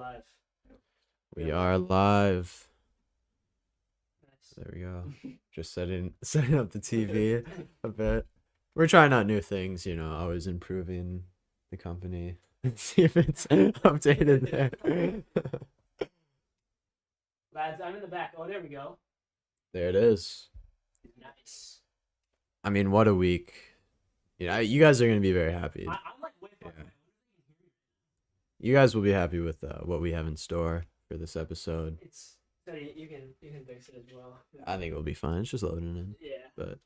live. We are live. Nice. There we go. Just setting up the TV a bit. We're trying out new things, always improving the company and see if it's updated there. Lads, I'm in the back. Oh, there we go. There it is. Nice. I mean, what a week. You guys are going to be very happy. I'm like way fucking. Yeah. You guys will be happy with what we have in store for this episode. It's so you can fix it as well. I think it'll be fine. It's just loading in. Yeah. But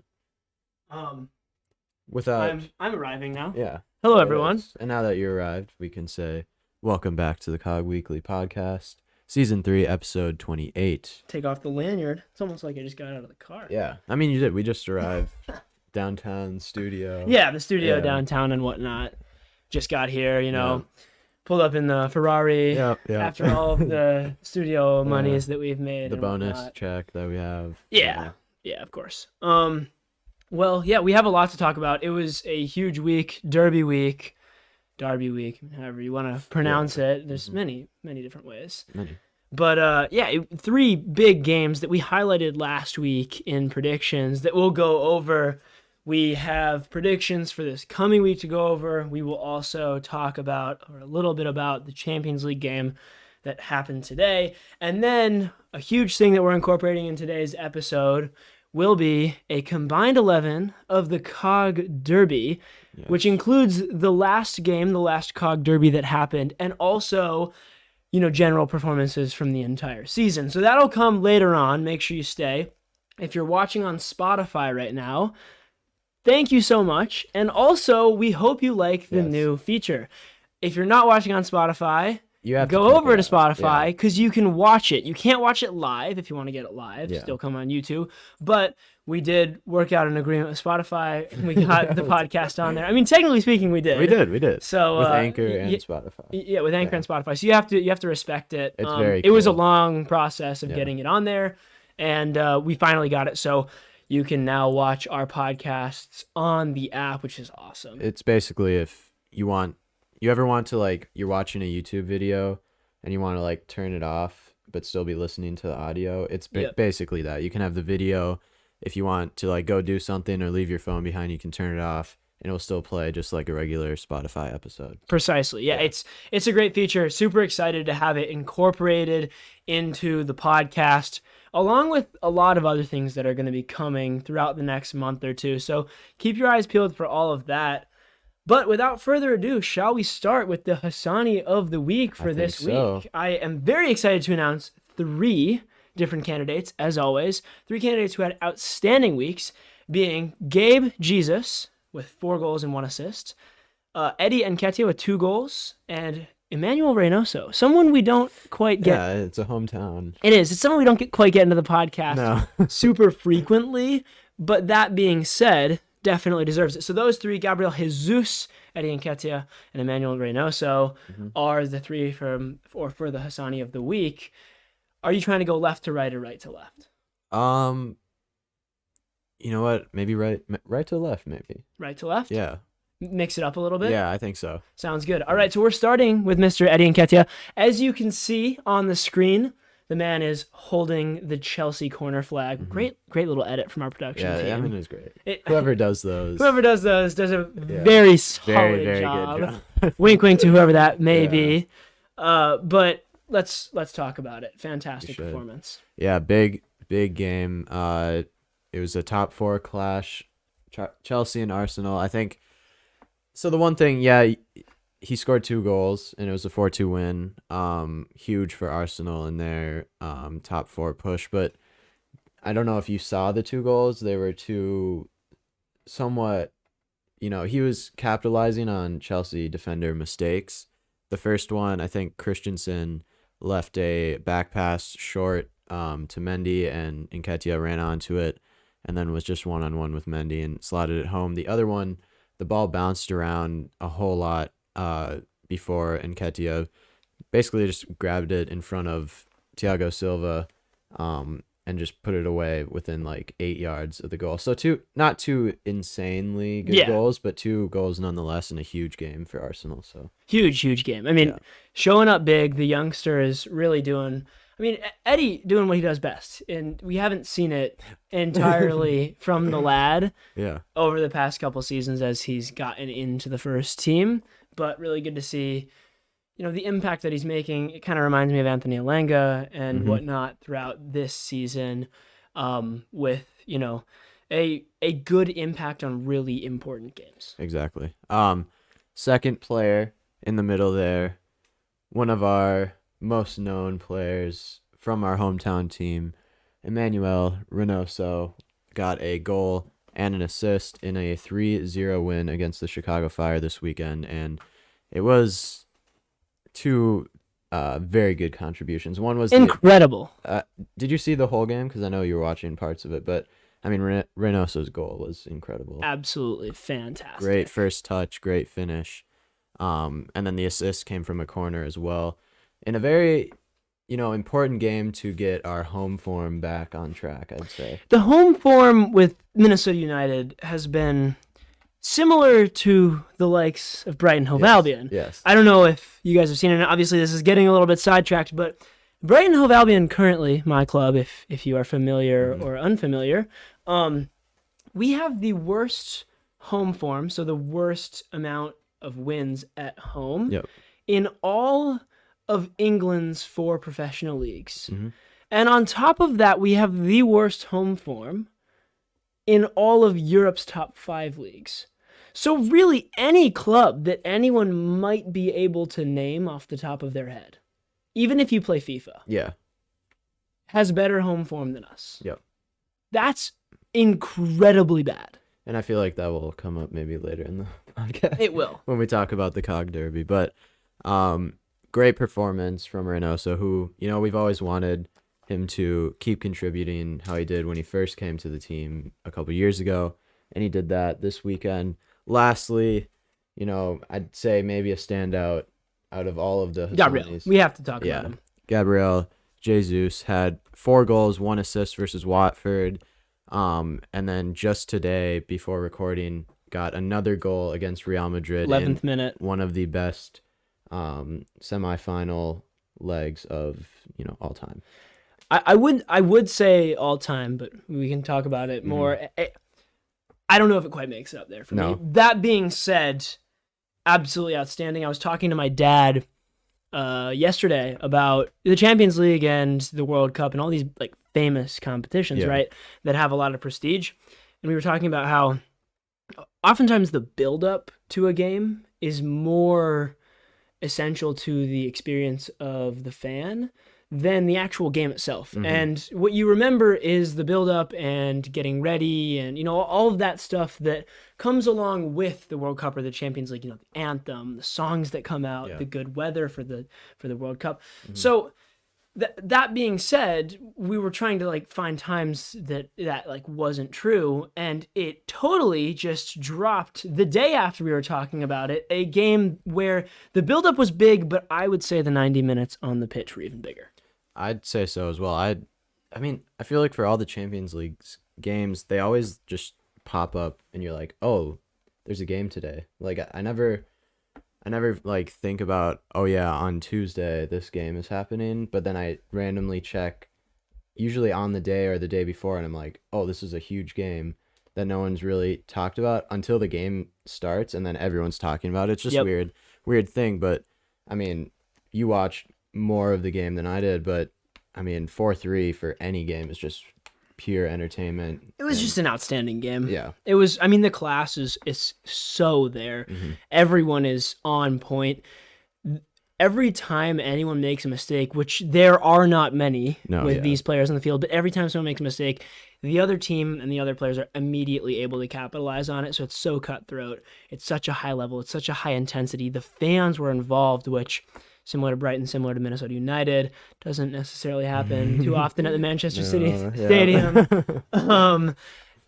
I'm arriving now. Yeah. Hello, everyone. And now that you arrived, we can say welcome back to the COG Weekly podcast, season 3, episode 28. Take off the lanyard. It's almost like I just got out of the car. Yeah. I mean, you did. We just arrived downtown studio. Yeah, the studio Yeah. downtown and whatnot. Just got here, pulled up in the Ferrari. Yeah. After all of the studio monies that we've made. The and bonus whatnot. check that we have. Yeah, of course. Well, yeah, we have a lot to talk about. It was a huge week, Derby week, however you want to pronounce it. There's many different ways. Many. But 3 big games that we highlighted last week in predictions that we'll go over. We have predictions for this coming week to go over. We will also talk about, or a little bit about, the Champions League game that happened today. And then a huge thing that we're incorporating in today's episode will be a combined 11 of the COG Derby, Yes. which includes the last game, the last COG Derby that happened, and also, general performances from the entire season. So that'll come later on. Make sure you stay. If you're watching on Spotify right now, thank you so much. And also, we hope you like the new feature. If you're not watching on Spotify, You have go to over to check it out. Spotify because you can watch it. You can't watch it live if you want to get it live. Yeah. Still come on YouTube. But we did work out an agreement with Spotify, and we got the podcast on there. I mean, technically speaking, we did. We did. So with Anchor and Spotify. Yeah, with Anchor and Spotify. So you have to respect it. It's very It was a cool. long process of getting it on there, and we finally got it. So you can now watch our podcasts on the app, which is awesome. It's basically if you ever want to, you're watching a YouTube video and you want to turn it off but still be listening to the audio. It's basically that. You can have the video. If you want to go do something or leave your phone behind, you can turn it off and it'll still play just like a regular Spotify episode. Precisely. Yeah, it's a great feature. Super excited to have it incorporated into the podcast, along with a lot of other things that are going to be coming throughout the next month or two. So keep your eyes peeled for all of that. But without further ado, shall we start with the Hasani of the week for this week? I am very excited to announce 3 different candidates, as always. 3 candidates who had outstanding weeks, being Gabe Jesus with 4 goals and 1 assist, Eddie Nketiah with 2 goals, and Emmanuel Renauso, someone we don't quite get. Yeah, it's a hometown. It is. It's someone we don't quite get into the podcast No. super frequently. But that being said, definitely deserves it. So those 3, Gabriel Jesus, Eddie Nketiah, and Emmanuel Renauso, are the 3 for the Hasani of the week. Are you trying to go left to right or right to left? You know what? Maybe right to left, maybe. Right to left? Yeah. Mix it up a little bit? Yeah, I think so. Sounds good. All right, so we're starting with Mr. Eddie Nketiah. As you can see on the screen, the man is holding the Chelsea corner flag. Great little edit from our production team. Yeah, I mean, it was great. Whoever does those does a very solid very job. good job. Wink, wink to whoever that may be. But let's talk about it. Fantastic performance. Yeah, big game. It was a top 4 clash, Chelsea and Arsenal. I think. So the one thing, he scored 2 goals and it was a 4-2 win. Huge for Arsenal in their top 4 push. But I don't know if you saw the 2 goals. They were 2 somewhat. He was capitalizing on Chelsea defender mistakes. The first one, I think Christensen left a back pass short to Mendy, and Nketiah ran onto it and then was just one-on-one with Mendy and slotted it home. The other one, the ball bounced around a whole lot before Nketiah basically just grabbed it in front of Thiago Silva and just put it away within like 8 yards of the goal. So not two insanely good goals, but 2 goals nonetheless in a huge game for Arsenal. So huge game. I mean, showing up big. The youngster is really doing. I mean, Eddie doing what he does best, and we haven't seen it entirely from the lad over the past couple seasons as he's gotten into the first team. But really good to see, the impact that he's making. It kind of reminds me of Anthony Alenga and whatnot throughout this season, with a good impact on really important games. Exactly. Second player in the middle there, one of our most known players from our hometown team, Emmanuel Renauso, got a goal and an assist in a 3-0 win against the Chicago Fire this weekend, and it was 2 very good contributions. One was incredible. Did you see the whole game? Because I know you were watching parts of it, but I mean, Reynoso's goal was incredible. Absolutely fantastic. Great first touch, great finish. And then the assist came from a corner as well. In a very, important game to get our home form back on track, I'd say. The home form with Minnesota United has been similar to the likes of Brighton Hove Albion. Yes. I don't know if you guys have seen it. Obviously, this is getting a little bit sidetracked, but Brighton Hove Albion currently, my club, if you are familiar or unfamiliar, we have the worst home form, so the worst amount of wins at home in all of England's 4 professional leagues. And on top of that, we have the worst home form in all of Europe's top 5 leagues. So really any club that anyone might be able to name off the top of their head, even if you play FIFA, has better home form than us. That's incredibly bad. And I feel like that will come up maybe later in the podcast. It will. When we talk about the COG Derby. But great performance from Reynoso, who, we've always wanted him to keep contributing how he did when he first came to the team a couple years ago. And he did that this weekend. Lastly, I'd say maybe a standout out of all of the Gabriel. We have to talk about him. Gabriel Jesus had 4 goals, 1 assist versus Watford. And then just today, before recording, got another goal against Real Madrid. 11th minute. One of the best semifinal legs of, all time. I would say all time, but we can talk about it more. I don't know if it quite makes it up there for me. That being said, absolutely outstanding. I was talking to my dad yesterday about the Champions League and the World Cup and all these like famous competitions, right, that have a lot of prestige. And we were talking about how oftentimes the build-up to a game is more essential to the experience of the fan than the actual game itself. And what you remember is the build-up and getting ready and, all of that stuff that comes along with the World Cup or the Champions League, the anthem, the songs that come out, the good weather for the World Cup. So that being said, we were trying to find times that wasn't true, and it totally just dropped the day after we were talking about it, a game where the build-up was big, but I would say the 90 minutes on the pitch were even bigger. I'd say so as well. I mean, I feel like for all the Champions League games, they always just pop up and you're like, oh, there's a game today. I never think about, oh yeah, on Tuesday this game is happening, but then I randomly check usually on the day or the day before and I'm like, oh, this is a huge game that no one's really talked about until the game starts and then everyone's talking about it. It's just weird thing, but I mean, you watched more of the game than I did, but I mean 4-3 for any game is just pure entertainment. It was just an outstanding game. Yeah. It was, I mean, the class is so there. Everyone is on point. Every time anyone makes a mistake, which there are not many these players on the field, but every time someone makes a mistake, the other team and the other players are immediately able to capitalize on it. So it's so cutthroat. It's such a high level. It's such a high intensity. The fans were involved, which, similar to Brighton, similar to Minnesota United, doesn't necessarily happen too often at the Manchester City Stadium.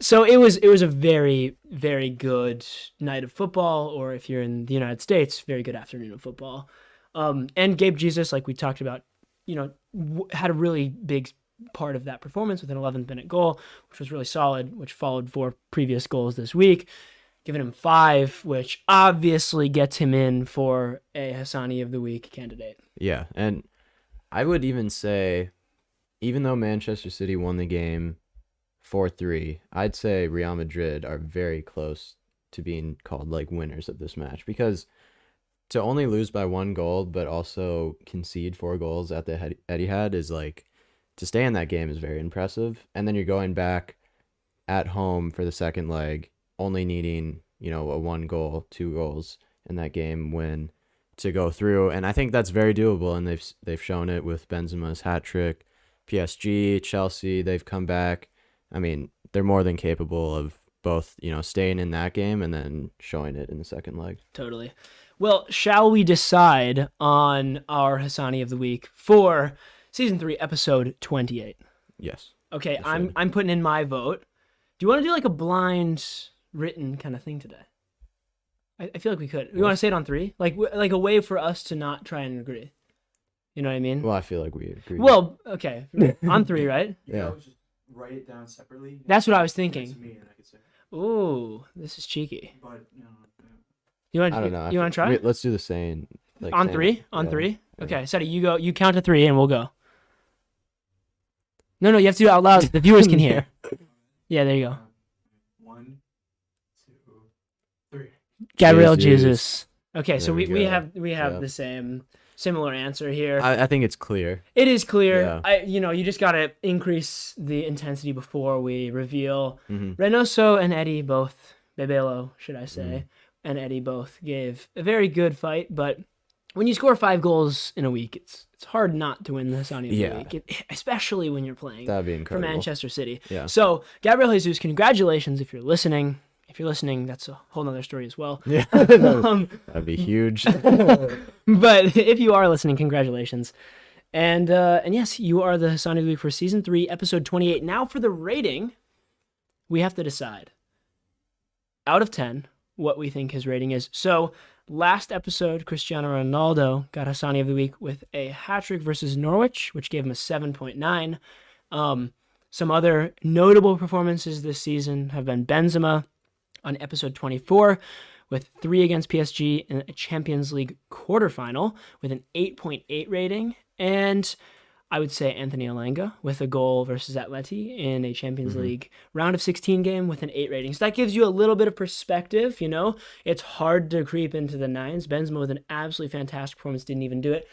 So it was a very, very good night of football, or if you're in the United States, very good afternoon of football. And Gabe Jesus, like we talked about, had a really big part of that performance with an 11th minute goal, which was really solid, which followed 4 previous goals this week, giving him 5, which obviously gets him in for a Hasani of the Week candidate. Yeah, and I would even say, even though Manchester City won the game 4-3, I'd say Real Madrid are very close to being called like winners of this match, because to only lose by 1 goal but also concede 4 goals at the Etihad is like, to stay in that game is very impressive. And then you're going back at home for the second leg, only needing, a 1 goal, 2 goals in that game win to go through. And I think that's very doable, and they've shown it with Benzema's hat trick. PSG, Chelsea, they've come back. I mean, they're more than capable of both, staying in that game and then showing it in the second leg. Totally. Well, shall we decide on our Hasani of the Week for Season 3, Episode 28? Yes. Okay, I'm putting in my vote. Do you want to do like a blind written kind of thing today? I feel like we could. We want to say it on 3? Like a way for us to not try and agree. You know what I mean? Well, I feel like we agree. Well, okay. On 3, right? Yeah. Just write it down separately. That's what I was Give it thinking. to me and I could say it. Ooh, this is cheeky. But You want? I don't know. You want to try? Let's do the same. Like On same- 3? On yeah, 3? yeah. Okay, Seti, you go. You count to 3 and we'll go. No, you have to do it out loud so the viewers can hear. Yeah, there you go. 1, 2, 3. Gabriel Jesus. Jesus. Okay, so There we we go. have Yeah. the similar answer here. I think it's clear. It is clear. Yeah. You just gotta increase the intensity before we reveal. Hmm. Reynoso and Eddie both, Bebelo, should I say, Mhm. and Eddie both gave a very good fight. But when you score 5 goals in a week, it's hard not to win the Hasani of the Yeah. Week, especially when you're playing That'd be for incredible. Manchester City. Yeah. So, Gabriel Jesus, congratulations if you're listening. If you're listening, that's a whole nother story as well. Yeah. Um, That'd be huge. but if you are listening, congratulations. And yes, you are the Hasani of the Week for Season 3, Episode 28. Now for the rating, we have to decide, out of 10, what we think his rating is. So, last episode, Cristiano Ronaldo got Hasani of the Week with a hat-trick versus Norwich, which gave him a 7.9. Some other notable performances this season have been Benzema on episode 24 with 3 against PSG in a Champions League quarterfinal with an 8.8 rating. And I would say Anthony Elanga with a goal versus Atleti in a Champions League round of 16 game with an 8 rating. So that gives you a little bit of perspective, It's hard to creep into the 9s. Benzema with an absolutely fantastic performance didn't even do it.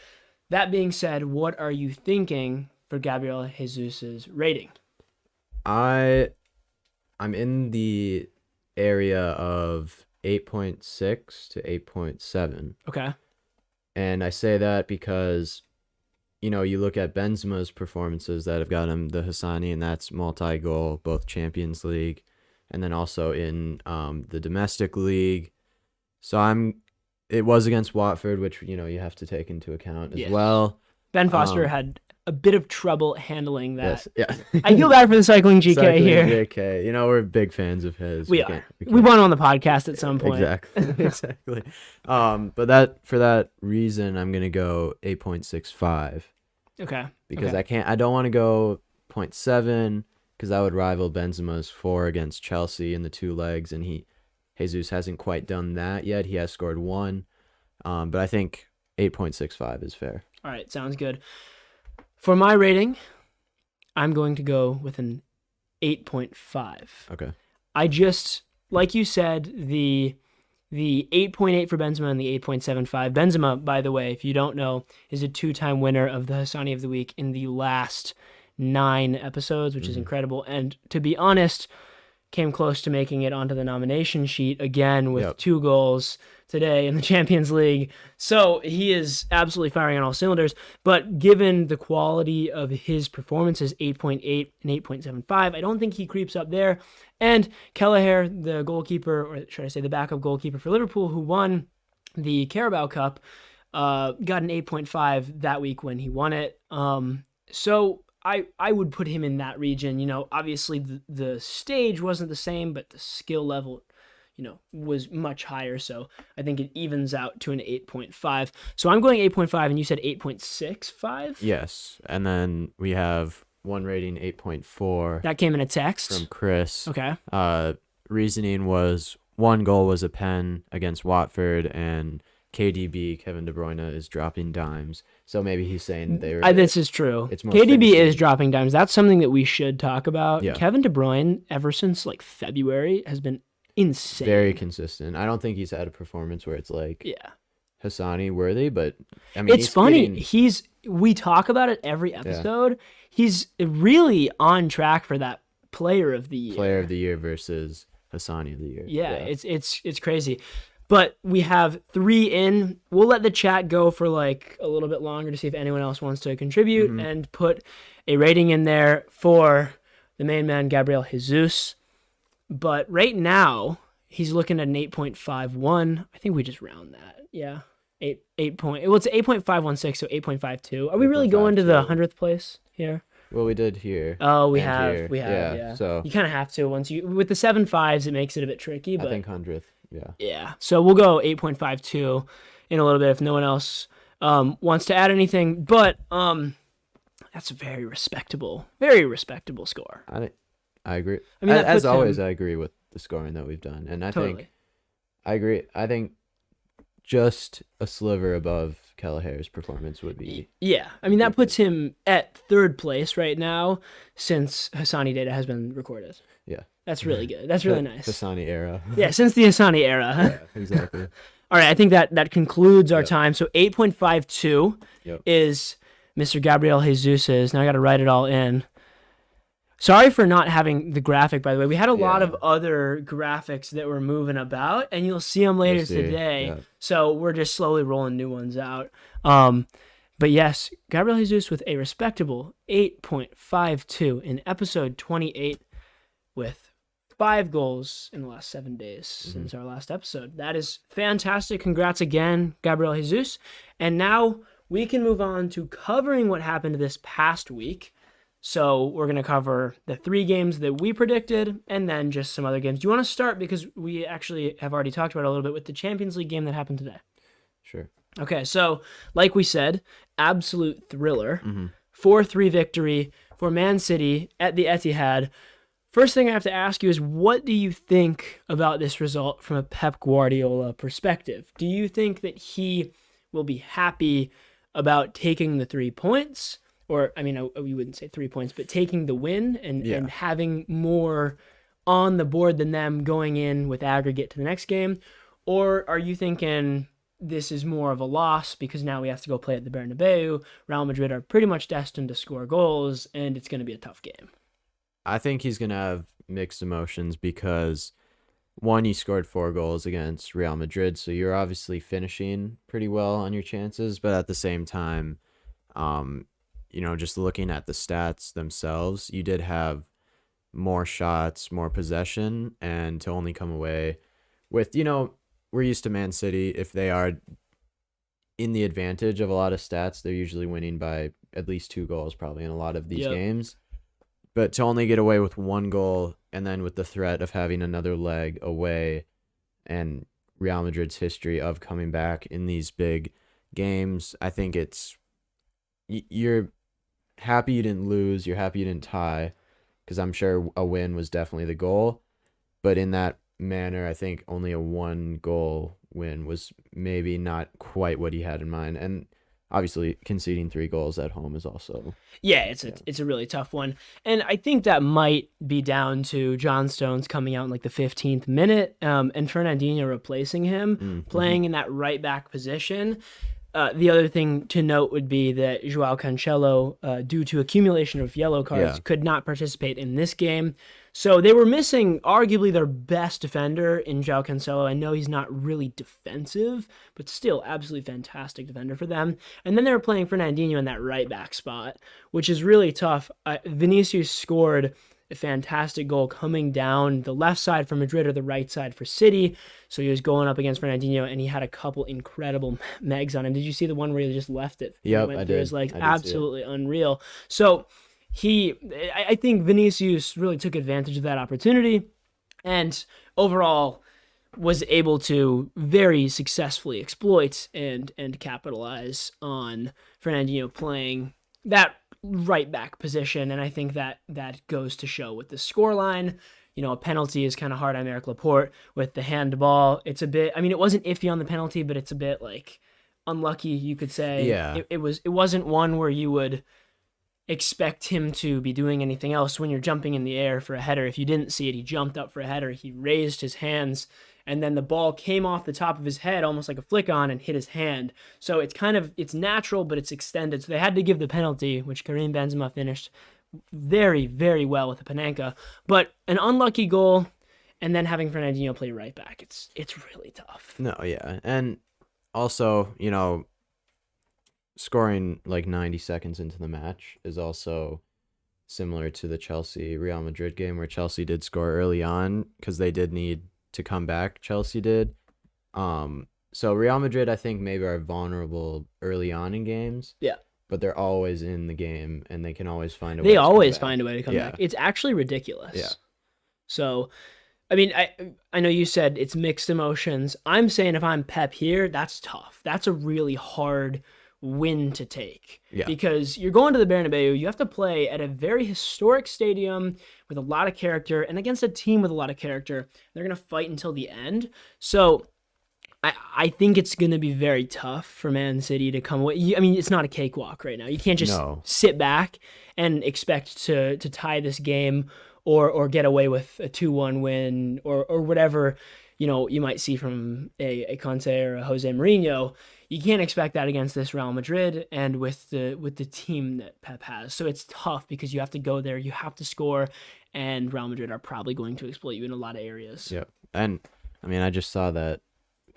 That being said, what are you thinking for Gabriel Jesus' rating? I'm in the area of 8.6 to 8.7. Okay. And I say that because, you look at Benzema's performances that have got him the Hasani, and that's multi-goal, both Champions League, and then also in the domestic league. So it was against Watford, which, you have to take into account as Yes. well. Ben Foster had a bit of trouble handling that. Yes, yeah. I feel bad for the cycling GK Cycling here. JK. We're big fans of his. We can't- are. We want on the podcast at some point. Exactly. Exactly. But for that reason, I'm gonna go 8.65 Okay. because Okay. I don't want to go 0.7 because that would rival Benzema's 4 against Chelsea in the 2 legs, and Jesus hasn't quite done that yet. He has scored 1, but I think 8.65 is fair. All right. Sounds good. For my rating, I'm going to go with an 8.5. Okay. I just, like you said, the 8.8 for Benzema and the 8.75. Benzema, by the way, if you don't know, is a 2-time winner of the Hasani of the Week in the last 9 episodes, which is incredible. And to be honest, came close to making it onto the nomination sheet again with Yep. 2 goals today in the Champions League. So he is absolutely firing on all cylinders. But given the quality of his performances, 8.8 and 8.75, I don't think he creeps up there. And Kelleher, the goalkeeper, or should I say the backup goalkeeper for Liverpool, who won the Carabao Cup, got an 8.5 that week when he won it. So I would put him in that region. Obviously the stage wasn't the same, but the skill level, was much higher. So I think it evens out to an 8.5. So I'm going 8.5, and you said 8.65? Yes, and then we have one rating 8.4 That came in a text. from Chris. Okay. Reasoning was one goal was a pen against Watford, and KDB, Kevin De Bruyne, is dropping dimes. So maybe he's saying they were. This is true. It's more KDB is finishing. dropping dimes. That's something that we should talk about. Yeah. Kevin De Bruyne, ever since like February, has been insane. Very consistent. I don't think he's had a performance where it's like Yeah. Hasani worthy, but I mean, It's funny. beating- We talk about it every episode. He's really on track for that player of the year. player of the year versus Hasani of the year. Yeah, it's crazy. But we have 3 in. We'll let the chat go for like a little bit longer to see if anyone else wants to contribute and put a rating in there for the main man, Gabriel Jesus. But right now, he's looking at an 8.51. I think we just round that. Yeah. 8 point. Well, it's 8.516, so 8.52. Are we really going to the 100th place here? Well, we did here. Oh, we and have. here. We have, yeah. So You kind of have to once you, with the 7.5s, it makes it a bit tricky, I but think 100th. Yeah. yeah. So we'll go 8.52 in a little bit if no one else wants to add anything. But that's a very respectable score. I agree. I mean, that as puts always, him- I agree with the scoring that we've done, and I Totally. think I agree. I think just a sliver above Kelleher's performance would be. Yeah. I mean, that puts him at 3rd place right now since Hasani data has been recorded. Yeah. That's really good. That's really nice. Hasani era. Yeah, since the Hasani era. Yeah, exactly. All right, I think that concludes our Yep. time. So 8.52 Yep. is Mr. Gabriel Jesus's. Now I got to write it all in. Sorry for not having the graphic, by the way. We had a lot Yeah. of other graphics that were moving about, and you'll see them later You'll see, today. yeah. So we're just slowly rolling new ones out. But yes, Gabriel Jesus with a respectable 8.52 in episode 28 with 5 goals in the last 7 days since our last episode. That is fantastic. Congrats again, Gabriel Jesus. And now we can move on to covering what happened this past week. So we're going to cover the 3 games that we predicted and then just some other games. Do you want to start? Because we actually have already talked about it a little bit with the Champions League game that happened today. Sure. Okay, so like we said, absolute thriller. Mm-hmm. 4-3 victory for Man City at the Etihad. First thing I have to ask you is, what do you think about this result from a Pep Guardiola perspective? Do you think that he will be happy about taking the 3 points? Or, I mean, we wouldn't say 3 points, but taking the win and having more on the board than them going in with aggregate to the next game? Or are you thinking this is more of a loss because now we have to go play at the Bernabeu? Real Madrid are pretty much destined to score goals, and it's going to be a tough game. I think he's going to have mixed emotions because, one, he scored 4 goals against Real Madrid, so you're obviously finishing pretty well on your chances, but at the same time, just looking at the stats themselves, you did have more shots, more possession, and to only come away with, we're used to Man City. If they are in the advantage of a lot of stats, they're usually winning by at least 2 goals probably in a lot of these games. But to only get away with 1 goal and then with the threat of having another leg away and Real Madrid's history of coming back in these big games, I think you're happy you didn't lose. You're happy you didn't tie because I'm sure a win was definitely the goal. But in that manner, I think only a 1-goal win was maybe not quite what he had in mind. And obviously conceding 3 goals at home is also... Yeah, it's a really tough one. And I think that might be down to John Stones coming out in like the 15th minute and Fernandinho replacing him, playing in that right back position. The other thing to note would be that Joao Cancelo, due to accumulation of yellow cards, could not participate in this game. So they were missing arguably their best defender in Joao Cancelo. I know he's not really defensive, but still absolutely fantastic defender for them. And then they were playing Fernandinho in that right back spot, which is really tough. Vinicius scored a fantastic goal coming down the left side for Madrid or the right side for City. So he was going up against Fernandinho, and he had a couple incredible megs on him. Did you see the one where he just left it? Yep, went I through did. his legs. I did see it. Absolutely unreal. So I think Vinicius really took advantage of that opportunity and overall was able to very successfully exploit and capitalize on Fernandinho playing that right back position, and I think that goes to show with the scoreline. A penalty is kind of hard on Eric Laporte with the handball. It's a bit. I mean, it wasn't iffy on the penalty, but it's a bit like unlucky, you could say. Yeah. It wasn't one where you would expect him to be doing anything else when you're jumping in the air for a header. If you didn't see it, he jumped up for a header. He raised his hands, and then the ball came off the top of his head almost like a flick on and hit his hand. So it's natural, but it's extended. So they had to give the penalty, which Karim Benzema finished very, very well with the Panenka. But an unlucky goal, and then having Fernandinho play right back, it's really tough. No, yeah. And also, scoring like 90 seconds into the match is also similar to the Chelsea Real Madrid game, where Chelsea did score early on because they did need to come back. Chelsea did. So Real Madrid, I think, maybe are vulnerable early on in games. Yeah. But they're always in the game, and they can always find a way. They to come always back. find a way to come Yeah. back. It's actually ridiculous. Yeah. So, I mean, I know you said it's mixed emotions. I'm saying if I'm Pep here, that's tough. That's a really hard win to take. Yeah. Because you're going to the Bernabeu, you have to play at a very historic stadium with a lot of character and against a team with a lot of character. They're going to fight until the end. So I think it's going to be very tough for Man City to come away. I mean, it's not a cakewalk right now. You can't just sit back and expect to tie this game or get away with a 2-1 win or whatever, you might see from a Conte or a Jose Mourinho. You can't expect that against this Real Madrid and with the team that Pep has. So it's tough because you have to go there, you have to score, and Real Madrid are probably going to exploit you in a lot of areas. Yep. And I mean, I just saw that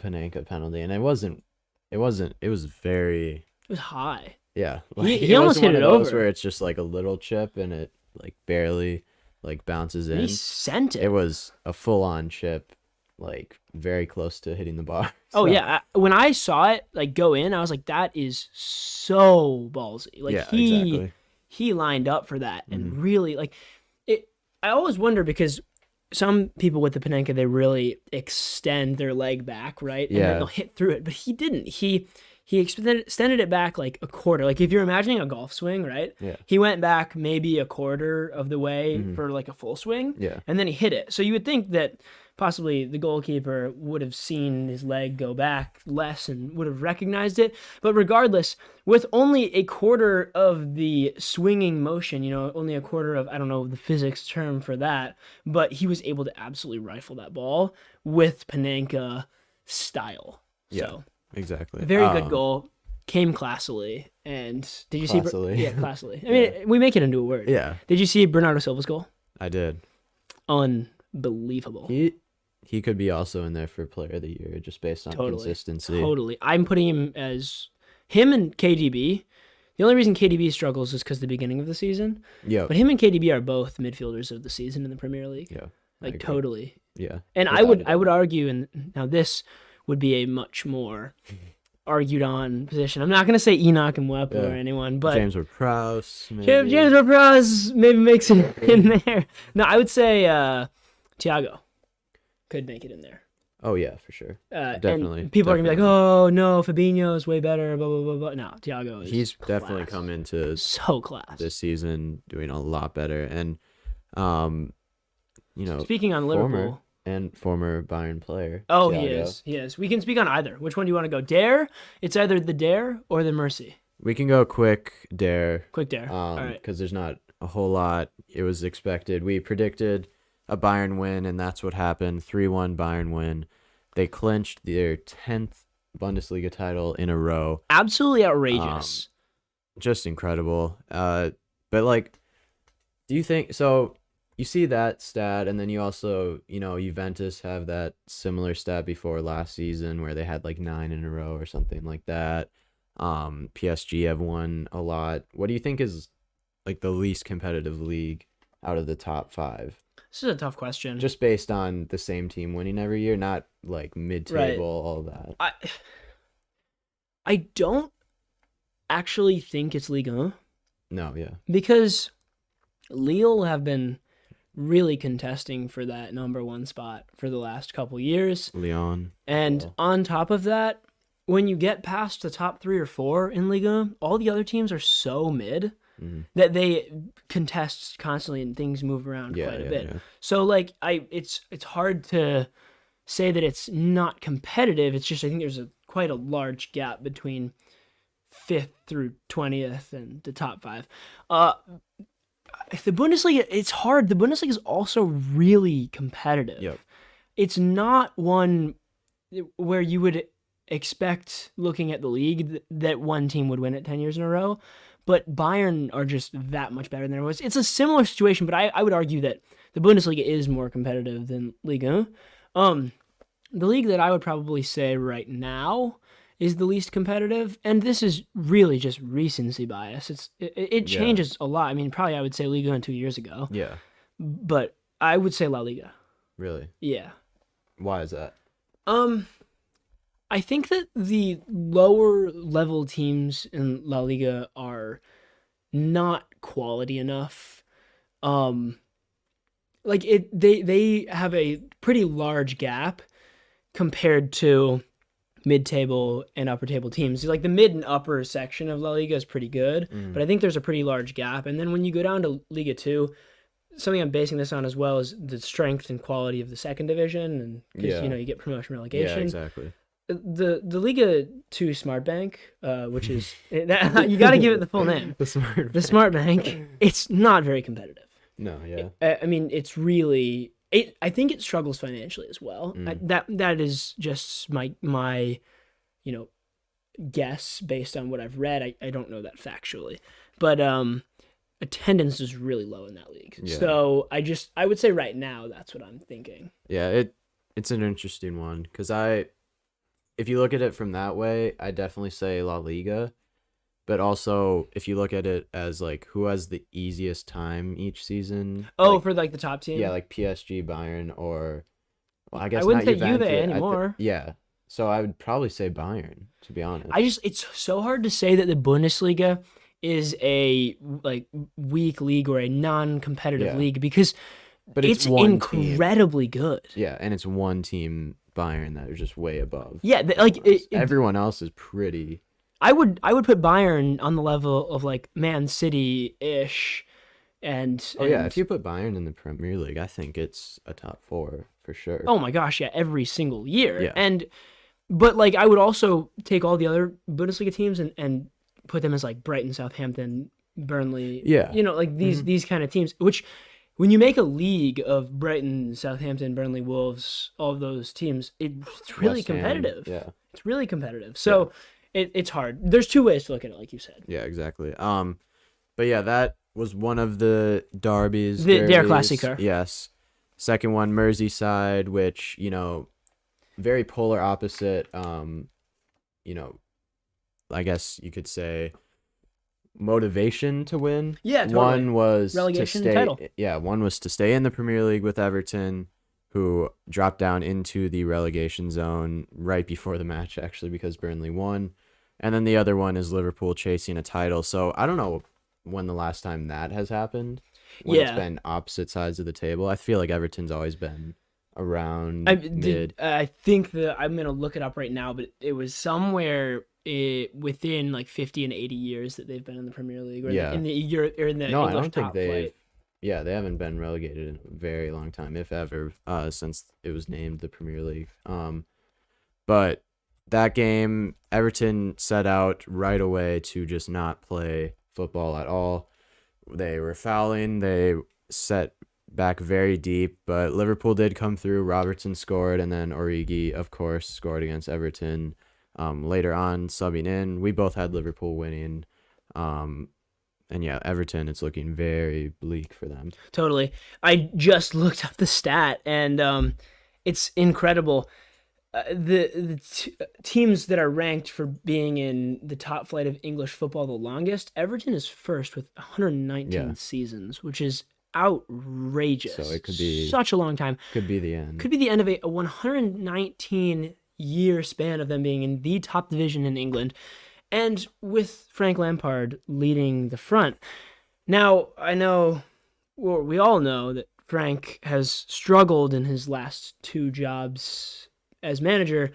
Panenka penalty, and it was very. It was high. Yeah, He almost hit it over. Where it's just like a little chip and it like barely like bounces in. He sent it. It was a full-on chip, like very close to hitting the bar. Oh yeah, when I saw it like go in, I was like, that is so ballsy. Like yeah, he exactly. he lined up for that and really like it. I always wonder because some people with the Panenka, they really extend their leg back, right? And then they'll hit through it. But he didn't. He extended it back like a quarter. Like if you're imagining a golf swing, right? Yeah. He went back maybe a quarter of the way for like a full swing. Yeah. And then he hit it. So you would think that possibly the goalkeeper would have seen his leg go back less and would have recognized it. But regardless, with only a quarter of the swinging motion, only a quarter of, I don't know the physics term for that, but he was able to absolutely rifle that ball with Panenka style. Yeah, So, exactly. very good goal. Came classily. And did you Classily. see... Yeah, classily. I mean, we make it into a word. Yeah, Did you see Bernardo Silva's goal? I did. Unbelievable. He could be also in there for Player of the Year just based on consistency. Totally. I'm putting him as him and KDB. The only reason KDB struggles is because the beginning of the season. Yeah. But him and KDB are both midfielders of the season in the Premier League. Yeah. Like totally. Yeah. And I would argue, and now this would be a much more argued on position. I'm not going to say Enoch and Wepp or anyone, but James Ward-Prowse. James Ward-Prowse maybe makes it in there. No, I would say Thiago could make it in there. Oh yeah, for sure. Definitely. And people are gonna be like, "Oh no, Fabinho's way better." Blah blah blah blah. No, Thiago is. He's class. definitely come into so class this season doing a lot better, and Speaking on Liverpool. former Bayern player. Oh, Thiago. he is. We can speak on either. Which one do you want to go? Dare? It's either the Dare or the Mercy. We can go quick dare. Quick Dare. All right. Because there's not a whole lot. It was expected. We predicted a Bayern win, and that's what happened. 3-1 Bayern win. They clinched their 10th Bundesliga title in a row. Absolutely outrageous. Just incredible. But like, do you think so? You see that stat, and then you also, Juventus have that similar stat before last season where they had like 9 in a row or something like that. PSG have won a lot. What do you think is like the least competitive league out of the top 5? This is a tough question. Just based on the same team winning every year, not like mid-table, all that. I don't actually think it's Ligue 1. No, yeah. Because Lille have been really contesting for that number 1 spot for the last couple years. Lyon. And on top of that, when you get past the top 3 or 4 in Ligue 1, all the other teams are so mid that they contest constantly and things move around quite a bit. Yeah. So like it's hard to say that it's not competitive. It's just I think there's quite a large gap between 5th through 20th and the top 5. The Bundesliga, it's hard. The Bundesliga is also really competitive. Yep. It's not one where you would expect, looking at the league, that one team would win it 10 years in a row. But Bayern are just that much better than it was. It's a similar situation, but I would argue that the Bundesliga is more competitive than Liga 1. The league that I would probably say right now is the least competitive, and this is really just recency bias. It changes a lot. I mean, probably I would say Liga 1 2 years ago. Yeah. But I would say La Liga. Really? Yeah. Why is that? I think that the lower level teams in La Liga are not quality enough. They have a pretty large gap compared to mid-table and upper-table teams. Like the mid and upper section of La Liga is pretty good, but I think there's a pretty large gap. And then when you go down to Liga 2, something I'm basing this on as well is the strength and quality of the second division, and because you get promotion relegation. Yeah, exactly. The Liga 2 Smart Bank, which is you got to give it the full name. The Smart Bank. It's not very competitive. No, yeah. I mean, it's really. I think it struggles financially as well. That is just my guess based on what I've read. I don't know that factually, but attendance is really low in that league. Yeah. So I would say right now that's what I'm thinking. Yeah, it's an interesting one because if you look at it from that way, I definitely say La Liga. But also, if you look at it as like who has the easiest time each season. Oh, for like the top team? Yeah, like PSG, Bayern, or I guess I wouldn't not say Juve Juventus. anymore. Yeah, so I would probably say Bayern, to be honest. It's so hard to say that the Bundesliga is a like weak league or a non-competitive league because but it's incredibly good. Yeah, and it's one team, Bayern, that is just way above. Yeah, everyone else is pretty. I would put Bayern on the level of like Man City-ish, and if you put Bayern in the Premier League, I think it's a top 4 for sure. Oh my gosh, yeah, every single year. Yeah. But like I would also take all the other Bundesliga teams and put them as like Brighton, Southampton, Burnley. Yeah. Like these kind of teams, which when you make a league of Brighton, Southampton, Burnley, Wolves, all of those teams, it's really competitive. Yeah. It's really competitive. So it's hard. There's two ways to look at it, like you said. Yeah, exactly. But yeah, that was one of the derbies. Der Klassiker. Yes. Second one, Merseyside, which, very polar opposite, I guess you could say motivation to win. Yeah, totally. One was relegation to stay, title. Yeah, one was to stay in the Premier League with Everton, who dropped down into the relegation zone right before the match, actually, because Burnley won. And then the other one is Liverpool chasing a title. So I don't know when the last time that has happened, when it's been opposite sides of the table. I feel like Everton's always been around mid. I think I'm going to look it up right now, but it was somewhere within like 50 and 80 years that they've been in the Premier League or in the English I don't top think flight. Yeah, they haven't been relegated in a very long time, if ever, since it was named the Premier League. But that game, Everton set out right away to just not play football at all. They were fouling. They set back very deep, but Liverpool did come through. Robertson scored, and then Origi, of course, scored against Everton. Later on, subbing in, we both had Liverpool winning. And yeah, Everton, it's looking very bleak for them. Totally. I just looked up the stat, and it's incredible. The teams that are ranked for being in the top flight of English football the longest, Everton is first with 119 seasons, which is outrageous. So it could be such a long time. Could be the end. Could be the end of a 119-year span of them being in the top division in England. And with Frank Lampard leading the front. Now, I know, well, we all know that Frank has struggled in his last 2 jobs as manager,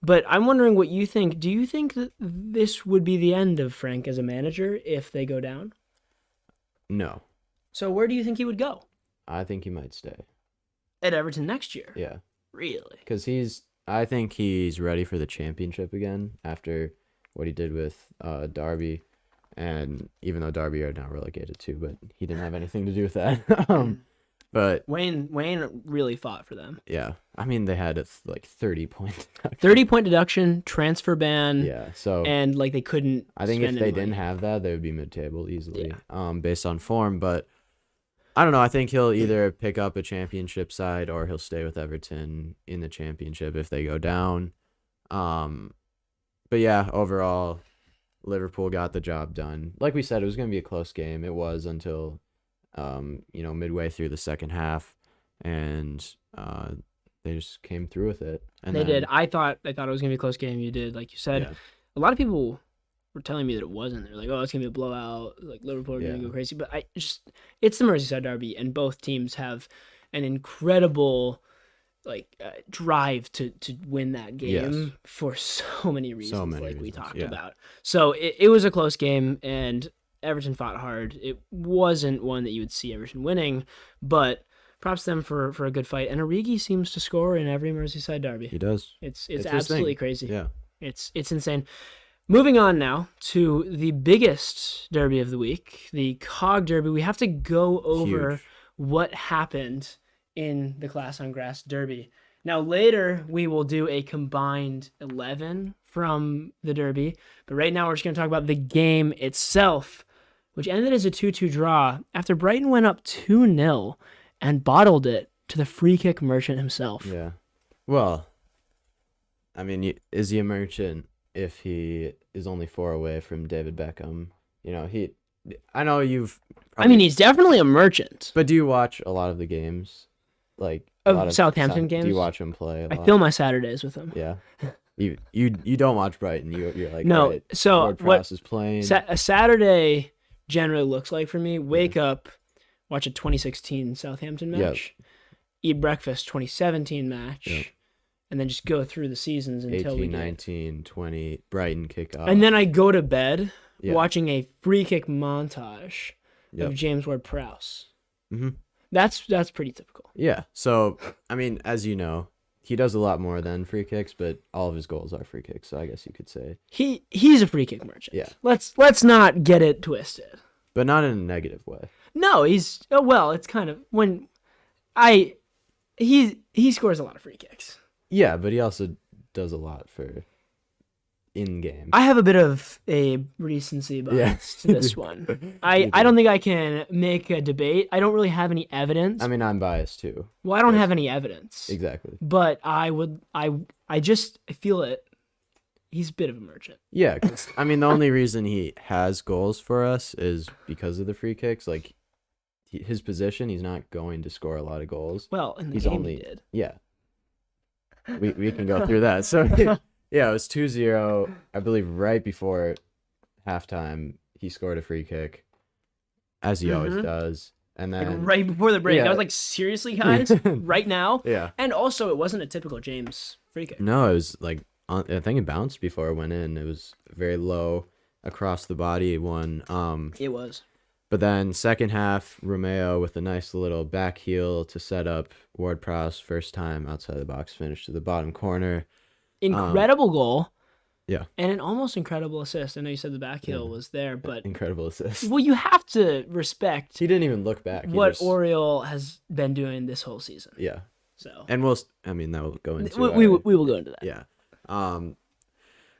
but I'm wondering what you think. Do you think that this would be the end of Frank as a manager if they go down? No, So where do you think he would go? I think he might stay. At Everton next year? Yeah, Really? because I think he's ready for the championship again after what he did with Derby, and even though Derby are now relegated too, but he didn't have anything to do with that. But Wayne really fought for them. yeah, I mean they had a 30-point. 30-point deduction, transfer ban, Yeah, so and like they couldn't. I think if spend they any didn't money. have that, they would be mid-table easily, based on form. But I don't know. I think he'll either pick up a championship side or he'll stay with Everton in the championship if they go down. But yeah, overall, Liverpool got the job done. Like we said, it was going to be a close game. It was until, midway through the second half, and they just came through with it. And They then, did. I thought it was gonna be a close game. You did, like you said. Yeah. A lot of people were telling me that it wasn't. They're like, "Oh, it's gonna be a blowout. Like Liverpool are gonna Yeah. go crazy." But it's the Merseyside derby, and both teams have an incredible drive to win that game Yes. for so many reasons, many like we reasons, talked yeah. about. So it was a close game, and Everton fought hard. It wasn't one that you would see Everton winning, but props to them for a good fight. And Origi seems to score in every Merseyside derby. He does. It's his absolutely thing. crazy. Yeah. It's insane. Moving on now to the biggest derby of the week, the COG Derby. We have to go over Huge. what happened in the Class on Grass Derby. Now later we will do a combined 11 from the Derby, but right now we're just going to talk about the game itself, which ended as a 2-2 draw after Brighton went up 2-0 and bottled it to the free kick merchant himself. Yeah. Well, I mean, is he a merchant if he is only 4 away from David Beckham? I know you've. I mean, he's definitely a merchant. But do you watch a lot of the games? Like a Of lot of Southampton games? Do you watch him play a lot? I fill my Saturdays with him. Yeah. You don't watch Brighton. You're like, No, right, so Ward-Prowse is playing. A Saturday generally looks like for me: wake up, watch a 2016 Southampton match, eat breakfast 2017 match, Yep. and then just go through the seasons until 18, we get. 19, 20, Brighton kickoff. And then I go to bed Yeah. watching a free kick montage Yep. of James Ward-Prowse. Mm-hmm. That's pretty typical. Yeah. So, I mean, as you know, he does a lot more than free kicks, but all of his goals are free kicks. So I guess you could say, He's a free kick merchant. Yeah. Let's not get it twisted. but not in a negative way. No, he's it's kind of when he scores a lot of free kicks. Yeah, but he also does a lot for in game. I have a bit of a recency bias to this one. I don't think I can make a debate. I don't really have any evidence. I mean, I'm biased too. Well, I don't have any evidence. Exactly. But I feel it. He's a bit of a merchant. Yeah, 'cause, I mean, the only reason he has goals for us is because of the free kicks. Like, his position, he's not going to score a lot of goals. Well, in the He's game only he did. Yeah. We can go through that. So yeah, it was 2-0. I believe right before halftime, he scored a free kick, as he always does. And Like then right before the break. yeah. I was like, seriously, guys? Right now? yeah. And also, it wasn't a typical James free kick. No, it was like I think it bounced before it went in. It was very low across the body one. It was. But then second half, Romeo with a nice little back heel to set up Ward-Prowse first time outside the box finish to the bottom corner. Incredible goal. Yeah. And an almost incredible assist. I know you said the back heel was there, but Incredible assist. well, you have to respect He didn't even look back. He what just- Oriole has been doing this whole season. Yeah. So And that will go into we will go into that. Yeah.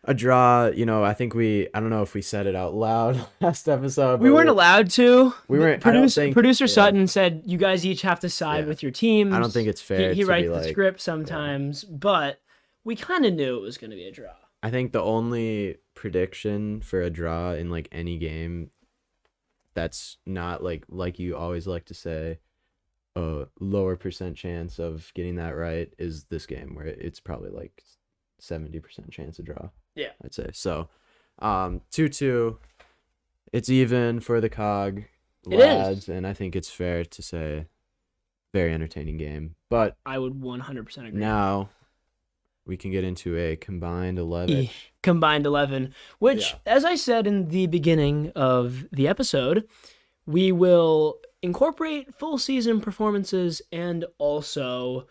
A draw, I think I don't know if we said it out loud last episode. We but weren't allowed to. We weren't- I don't think- Producer yeah. Sutton said you guys each have to side Yeah. with your teams. I don't think it's fair He to writes be the like- script sometimes, but we kind of knew it was going to be a draw. I think the only prediction for a draw in like any game that's not like you always like to say a lower percent chance of getting that right is this game where it's probably like 70% chance of draw. Yeah. I'd say. So 2-2, it's even for the COG It lads, and I think it's fair to say very entertaining game. But I would 100% agree. now we can get into a combined 11. Combined 11, which, Yeah. as I said in the beginning of the episode, we will incorporate full season performances and also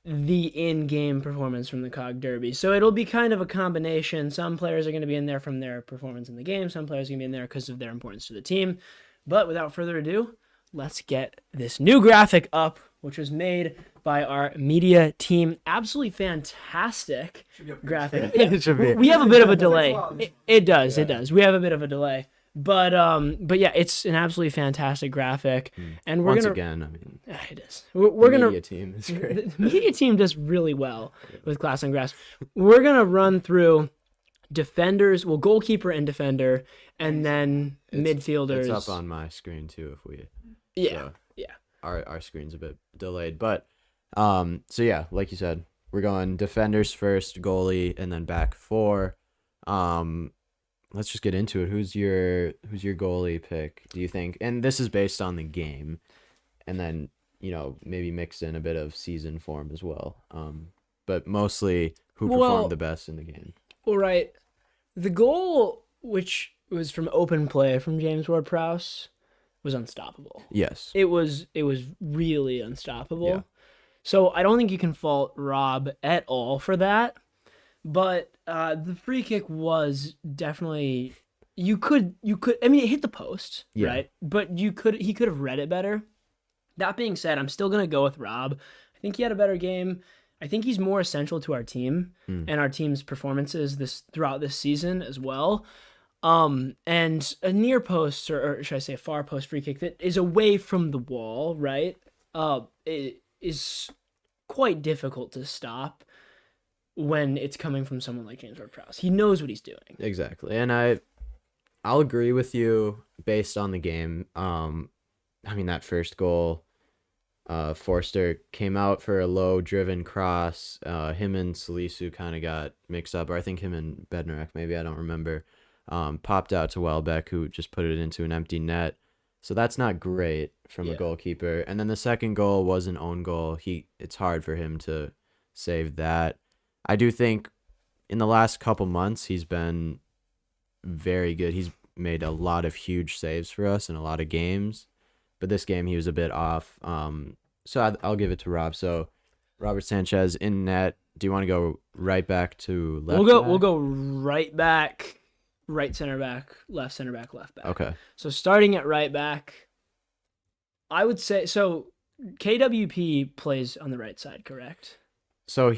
the in-game performance from the COG Derby. So it'll be kind of a combination. Some players are going to be in there from their performance in the game. Some players are going to be in there because of their importance to the team. But without further ado, let's get this new graphic up, which was made by our media team. Absolutely fantastic graphic. It should be. We have a bit of a delay. It does. We have a bit of a delay. But yeah, it's an absolutely fantastic graphic, and we're Once gonna again, I mean, it is. We're the gonna media team is great. the media team does really well with Class on Grass. We're gonna run through defenders, well, goalkeeper and defender, and then midfielders. It's up on my screen too. If we Yeah. our screen's a bit delayed, but so yeah, like you said, we're going defenders first, goalie, and then back four. Let's just get into it. Who's your goalie pick, do you think? And this is based on the game, and then maybe mix in a bit of season form as well. But mostly who performed the best in the game. All right, the goal, which was from open play from James Ward-Prowse, was unstoppable. Yes. It was really unstoppable. Yeah. So I don't think you can fault Rob at all for that. But the free kick was definitely you could I mean, it hit the post, right? But he could have read it better. That being said, I'm still gonna go with Rob. I think he had a better game. I think he's more essential to our team and our team's performances throughout this season as well. And a near post, or should I say a far post free kick that is away from the wall, right? It is quite difficult to stop when it's coming from someone like James Ward-Prowse. He knows what he's doing. Exactly. And I'll agree with you based on the game. I mean, that first goal, Forster came out for a low driven cross. Him and Salisu kind of got mixed up, or I think him and Bednarek, maybe, I don't remember. Popped out to Welbeck, who just put it into an empty net. So that's not great from a goalkeeper. And then the second goal was an own goal. It's hard for him to save that. I do think in the last couple months he's been very good. He's made a lot of huge saves for us in a lot of games, but this game he was a bit off. So I'll give it to Rob. So Robert Sanchez in net. Do you want to go right back to left? We'll go right back, right center back, left center back, left back. Okay. So starting at right back, I would say so. KWP plays on the right side, correct? So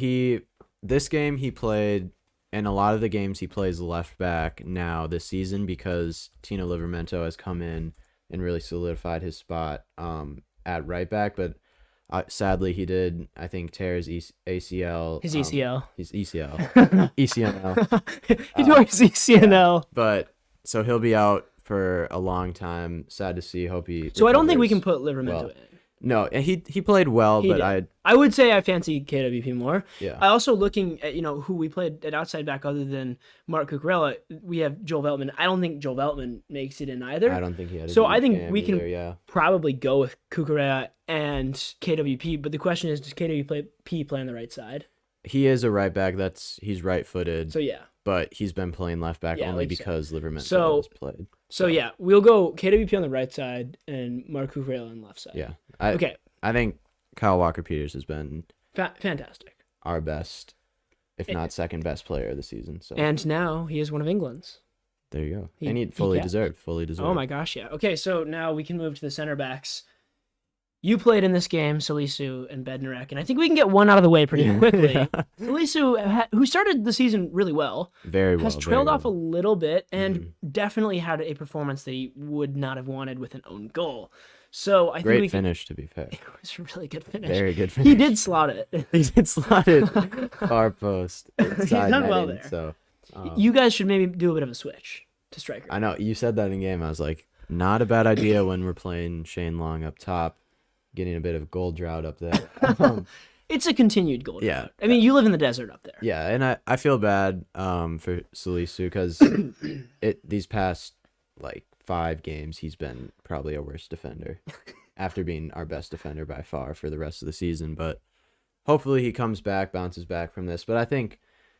this game he played, and a lot of the games he plays left back now this season because Tino Livramento has come in and really solidified his spot at right back. But sadly, he did, I think, tear his ACL. His ECL. His ECL. ECNL. He tore his ECNL. But so he'll be out for a long time. Sad to see. Hope he. So I don't think we can recovers put Livramento well. in. No, he played well, He but did. I would say I fancy KWP more. Yeah. I also looking at who we played at outside back other than Mark Cucurella, we have Joel Veltman. I don't think Joel Veltman makes it in either. I don't think he had. So I think we either, can probably go with Cucurella and KWP. But the question is, does KWP play on the right side? He is a right back. He's right-footed. So yeah. But he's been playing left back only like because Livramento has played. So yeah, we'll go KWP on the right side and Mark Cucurella on the left side. Yeah. Okay. I think Kyle Walker-Peters has been Fantastic. our best, if not second best player of the season. So And now he is one of England's. there you go. He- And he he fully capped. deserved. Fully deserved. Oh my gosh, yeah. Okay, so now we can move to the center backs. You played in this game, Salisu and Bednarek, and I think we can get one out of the way pretty quickly. Salisu, who started the season really well, Very well. has trailed very off a well. little bit and definitely had a performance that he would not have wanted with an own goal. So I think Great we can. finish, to be fair. It was a really good finish. Very good finish. He did slot it. He did slot it far post. He's Side done well netting, there. So You guys should maybe do a bit of a switch to striker. I know you said that in game. I was like, not a bad idea when we're playing Shane Long up top, getting a bit of goal drought up there. It's a continued goal. Yeah. drought. I mean, you live in the desert up there. Yeah, and I feel bad for Salisu because these past like 5 games he's been probably our worst defender after being our best defender by far for the rest of the season. But hopefully he comes back, bounces back from this. But I think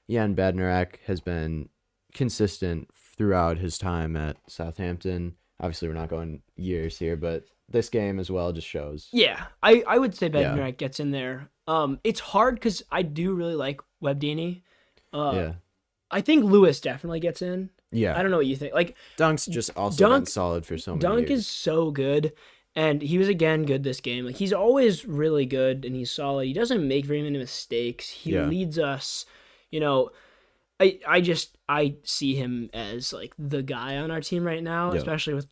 Jan Bednarek has been consistent throughout his time at Southampton. Obviously, we're not going years here, but this game as well just shows. Yeah, I would say Yeah. Bednarik gets in there. It's hard because I do really like Webdini. Yeah. I think Lewis definitely gets in. Yeah. I don't know what you think. Like Dunk's just also been Dunk- solid for so many Dunk years. is so good, and he was again good this game. Like he's always really good and he's solid. He doesn't make very many mistakes. He Yeah. leads us. You know, I see him as like the guy on our team right now, Yeah. especially with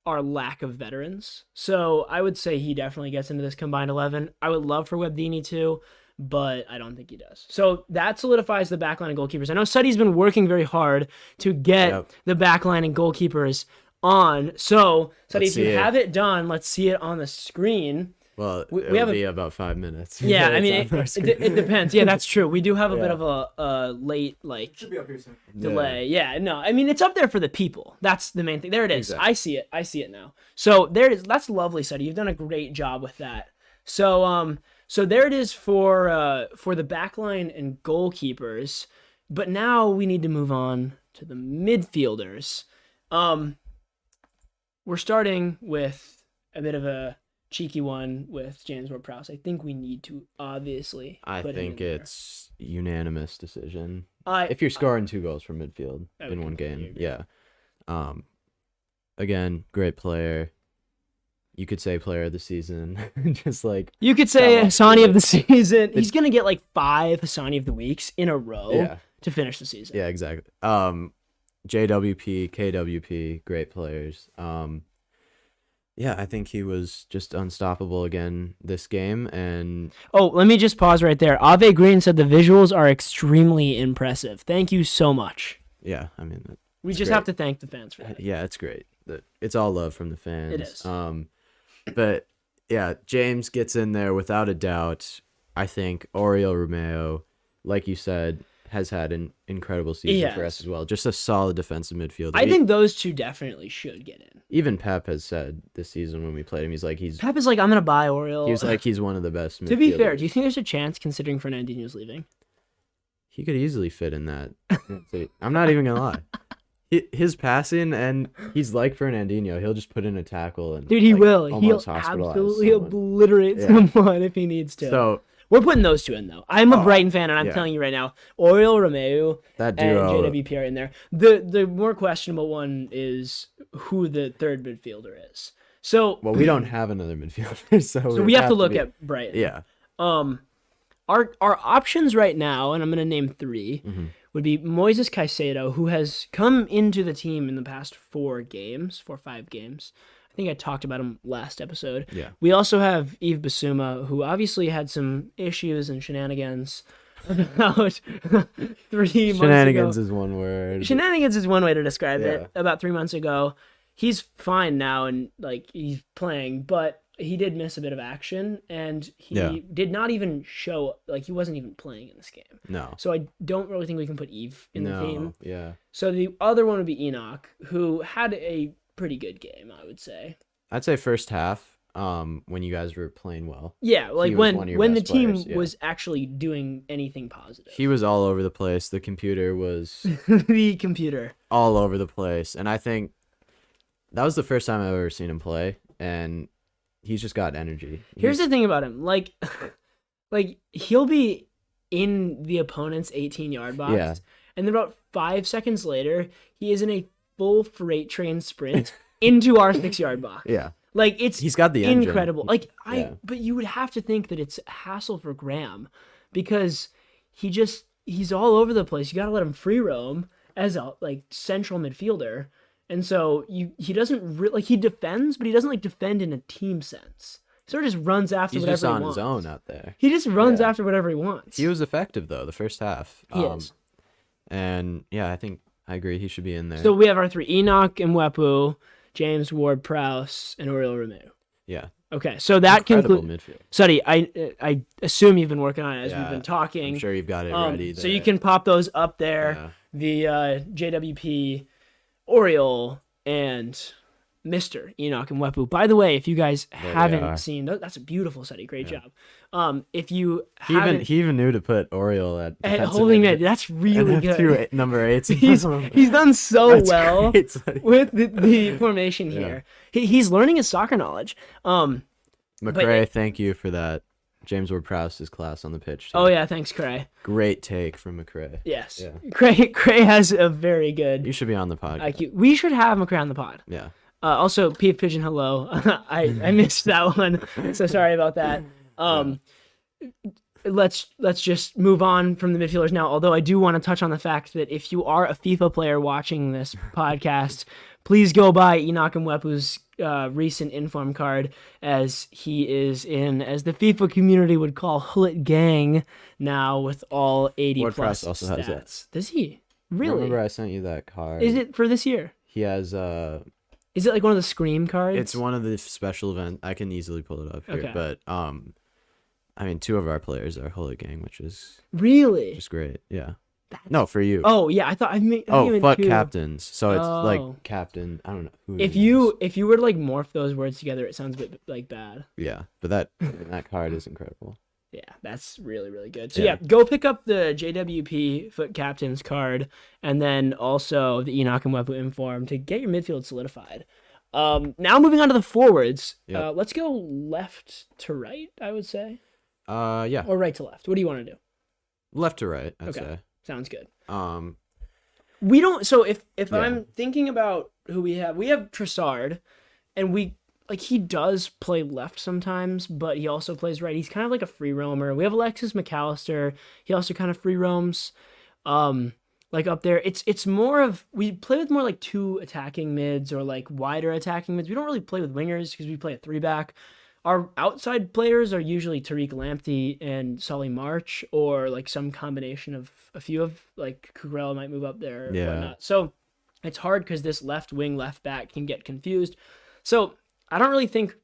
our lack of veterans. So I would say he definitely gets into this combined 11. I would love for Webdini too, but I don't think he does. So that solidifies the backline and goalkeepers. I know Suddy's been working very hard to get Yep. the backline and goalkeepers on. So Suddy, Let's if you see it. have it done, let's see it on the screen. Well, we it'll have a- be about 5 minutes. Yeah, I It's mean, on our screen. it depends. Yeah, that's true. We do have a bit Yeah. of a late, like, Should be up here soon. delay. Yeah, no, I mean, it's up there for the people. That's the main thing. There it is. Exactly. I see it now. So there it is. That's lovely, Suddy. You've done a great job with that. So so there it is for the backline and goalkeepers. But now we need to move on to the midfielders. We're starting with a bit of a cheeky one with James Ward-Prowse. I think we need to obviously I put him think in there. it's unanimous decision. I If you're scoring 2 goals from midfield I would in one completely game, agree. yeah. Again, great player. You could say player of the season, just like You could say Come on. Hasani of the season. He's gonna get like 5 Hasani of the weeks in a row yeah, to finish the season. yeah, exactly. JWP, KWP, great players. Yeah, I think he was just unstoppable again this game, and Oh, let me just pause right there. Ave Green said the visuals are extremely impressive. Thank you so much. yeah, I mean, We It's just great. have to thank the fans for that. yeah, it's great. It's all love from the fans. It is. But yeah, James gets in there without a doubt. I think Oriol Romeo, like you said, has had an incredible season for Yes. us as well. Just a solid defensive midfielder. I think those two definitely should get in. even Pep has said this season when we played him, Pep is like, I'm gonna buy Oriole. he was like he's one of the best. to be fair, midfielders. do you think there's a chance considering Fernandinho's leaving? He could easily fit in that. I'm not even gonna lie. His passing, and he's like Fernandinho. He'll just put in a tackle and Dude, he like, will. He'll almost hospitalize absolutely someone. obliterate Yeah. someone if he needs to. So We're putting those two in though. I'm a Oh, Brighton fan, and I'm yeah. telling you right now, Oriol Romeo that and duo, JWP are in there. The more questionable one is who the third midfielder is. So well, we don't have another midfielder, so we have to look at Brighton. Yeah. Our options right now, and I'm gonna name 3, Mhm. would be Moises Caicedo, who has come into the team in the past 4 or 5 games. I think I talked about him last episode. Yeah. We also have Yves Bissouma, who obviously had some issues and shenanigans about 3 months Shenanigans ago. is one word. Shenanigans is one way to describe Yeah. it. About 3 months ago, he's fine now and like he's playing, but he did miss a bit of action, and he Yeah. did not even show like he wasn't even playing in this game. No. So I don't really think we can put Eve in the team. Yeah. So the other one would be Enoch, who had a pretty good game, I would say. I'd say first half, when you guys were playing well. Yeah, like was one of your when the best team players, yeah. was actually doing anything positive. He was all over the place. The computer was The computer. all over the place. And I think that was the first time I've ever seen him play. And he's just got energy. Here's the thing about him, like he'll be in the opponent's 18-yard box, Yeah. and then about 5 seconds later, he is in a full freight train sprint into our 6-yard box. Yeah. Like it's He's got the engine. incredible. Like Yeah. but you would have to think that it's a hassle for Graham because he's all over the place. You got to let him free roam as a like central midfielder. And so he doesn't he defends, but he doesn't like defend in a team sense. He sort of just runs after He's whatever just on he wants. his own out there. He just runs Yeah. after whatever he wants. He was effective, though, the first half. He is. And yeah, I agree. He should be in there. So we have our 3: Enoch Mwepu, James Ward-Prowse, and Oriol Romeo. yeah. Okay, so that Incredible concludes. midfield. Suddy, I assume you've been working on it as we've Yeah, been talking. I'm sure you've got it ready. So you there. can pop those up there. Yeah. The JWP, Oriole, and Mr. Enoch and Wepu. By the way, if you guys There they haven't are. seen, that's a beautiful study. Great Yeah. job. If you He haven't even knew to put Oriole at at defensive holding mid mid, that's and really have good. two number 8s. in he's front of him. he's done so That's well great study. with the formation Yeah. here. He's learning his soccer knowledge. McRae, thank you for that. James Ward-Prowse's class on the pitch. Too. Oh yeah, thanks, Cray. Great take from McRae. Yes, Yeah. Cray has a very good You should be on the podcast. IQ. We should have McRae on the pod. Yeah. Also, Peep Pigeon, hello. I missed that one, so sorry about that. Let's just move on from the midfielders now. Although I do want to touch on the fact that if you are a FIFA player watching this podcast, please go buy Enoch and Wepu's recent inform card, as he is in, as the FIFA community would call, Hullet Gang now with all 80 Ward-Prowse plus also has stats. that. Does he really? Remember I sent you that card? Is it for this year? He has Is it like one of the Scream cards? It's one of the special events. I can easily pull it up here, Okay. but I mean, 2 of our players are Holy Gang, which is Really? just great. Yeah. No, for you. Oh yeah, I thought I mean. but captains. So it's Oh. like captain. I don't know who. If it you were to like morph those words together, it sounds a bit like bad. is. Yeah, but that card is incredible. Yeah, that's really, really good. So Yeah. yeah, go pick up the JWP Foot Captain's card, and then also the Enoch and Wepu Inform to get your midfield solidified. Now moving on to the forwards. Yep. Let's go left to right, I would say, Yeah, or right to left. What do you want to do? left to right. I'd Okay. say. Sounds good. We don't. So if Yeah. I'm thinking about who we have Trossard, and he does play left sometimes, but he also plays right. He's kind of like a free roamer. We have Alexis McAllister. He also kind of free roams, like up there. It's more of, we play with more like 2 attacking mids or like wider attacking mids. We don't really play with wingers because we play a 3-back. Our outside players are usually Tariq Lamptey and Solly March, or like some combination of a few of, like Cucurella might move up there or whatnot. So it's hard because this left wing, left back can get confused. So I don't really think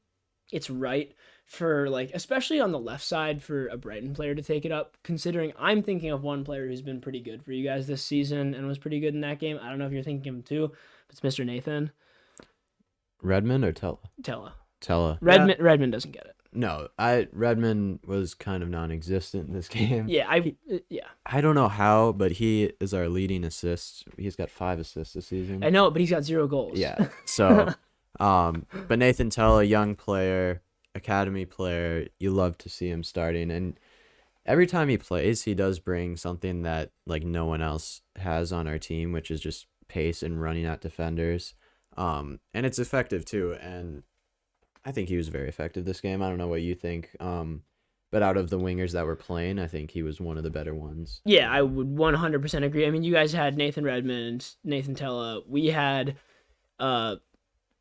it's right for, like, especially on the left side, for a Brighton player to take it up, considering I'm thinking of one player who's been pretty good for you guys this season and was pretty good in that game. I don't know if you're thinking of him too, but it's Mr. Nathan Redmond or Tella. Tella. Yeah. Redmond doesn't get it. No, Redmond was kind of non-existent in this game. Yeah, I don't know how, but he is our leading assist. He's got 5 assists this season. I know, but he's got 0 goals. Yeah. So, but Nathan Tella, young player, academy player, you love to see him starting, and every time he plays, he does bring something that like no one else has on our team, which is just pace and running at defenders. And it's effective too, and I think he was very effective this game. I don't know what you think. But out of the wingers that were playing, I think he was one of the better ones. Yeah, I would 100% agree. I mean, you guys had Nathan Redmond, Nathan Tella. We had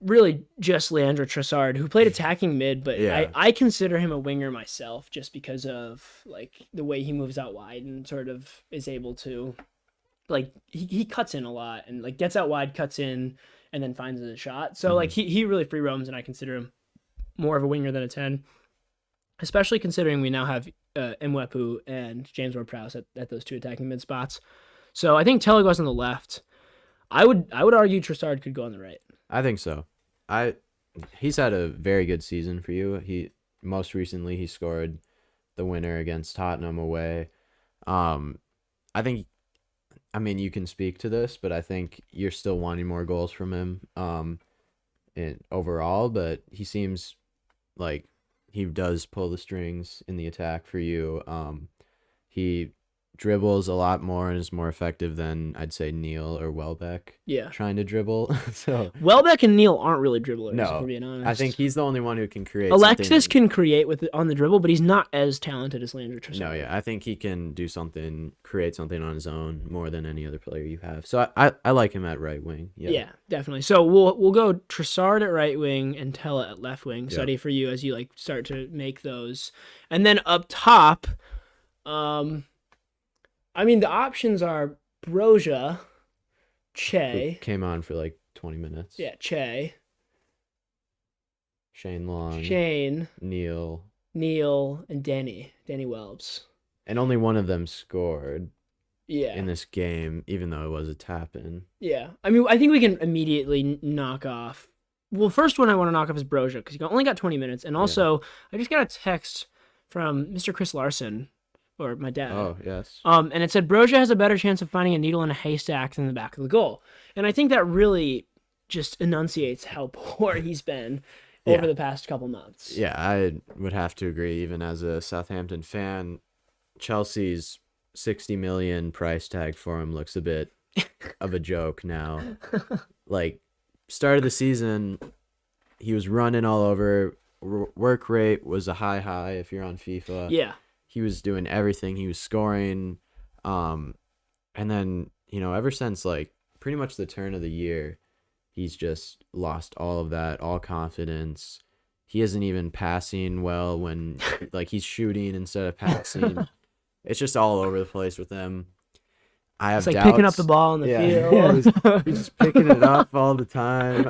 really just Leandro Trossard, who played attacking mid, but Yeah. I consider him a winger myself just because of like the way he moves out wide and sort of is able to, like, he cuts in a lot and like gets out wide, cuts in, and then finds a shot. So like he really free roams, and I consider him more of a winger than a 10. Especially considering we now have Mwepu and James Ward-Prowse at those 2 attacking mid spots. So I think Tella goes on the left. I would argue Trossard could go on the right. I think so. He's had a very good season for you. Most recently he scored the winner against Tottenham away. I think, I mean, you can speak to this, but I think you're still wanting more goals from him overall, but he seems like he does pull the strings in the attack for you. He dribbles a lot more and is more effective than, I'd say, Neil or Welbeck Yeah. trying to dribble. So Welbeck and Neil aren't really dribblers, No, if we're being honest. I think he's the only one who can create Alexis something. can create on the dribble, but he's not as talented as Leandro Trossard. No, yeah, I think he can do something, create something on his own more than any other player you have. So I like him at right wing. Yeah, definitely. So we'll go Trossard at right wing and Tella at left wing. Study for you as you like start to make those. And then up top, I mean, the options are Broja, Che. Who came on for like 20 minutes. Yeah, Che. Shane Long. Shane, Neil. Neil, and Danny Welbs. And only one of them scored Yeah. in this game, even though it was a tap in. Yeah. I mean, I think we can immediately knock off Well, first one I want to knock off is Broja because he only got 20 minutes, and also I just got a text from Mr. Chris Larson, or my dad. Oh, yes. And it said Broja has a better chance of finding a needle in a haystack than the back of the goal, and I think that really just enunciates how poor he's been over the past couple months. Yeah, I would have to agree. Even as a Southampton fan, Chelsea's 60 million price tag for him looks a bit of a joke now. Like, start of the season, he was running all over. Work rate was a high if you're on FIFA. Yeah. He was doing everything. He was scoring. And then, ever since like pretty much the turn of the year, he's just lost all of that, all confidence. He isn't even passing well when like he's shooting instead of passing. It's just all over the place with him. I have It's like doubts. picking up the ball in the field. He's just picking it up all the time.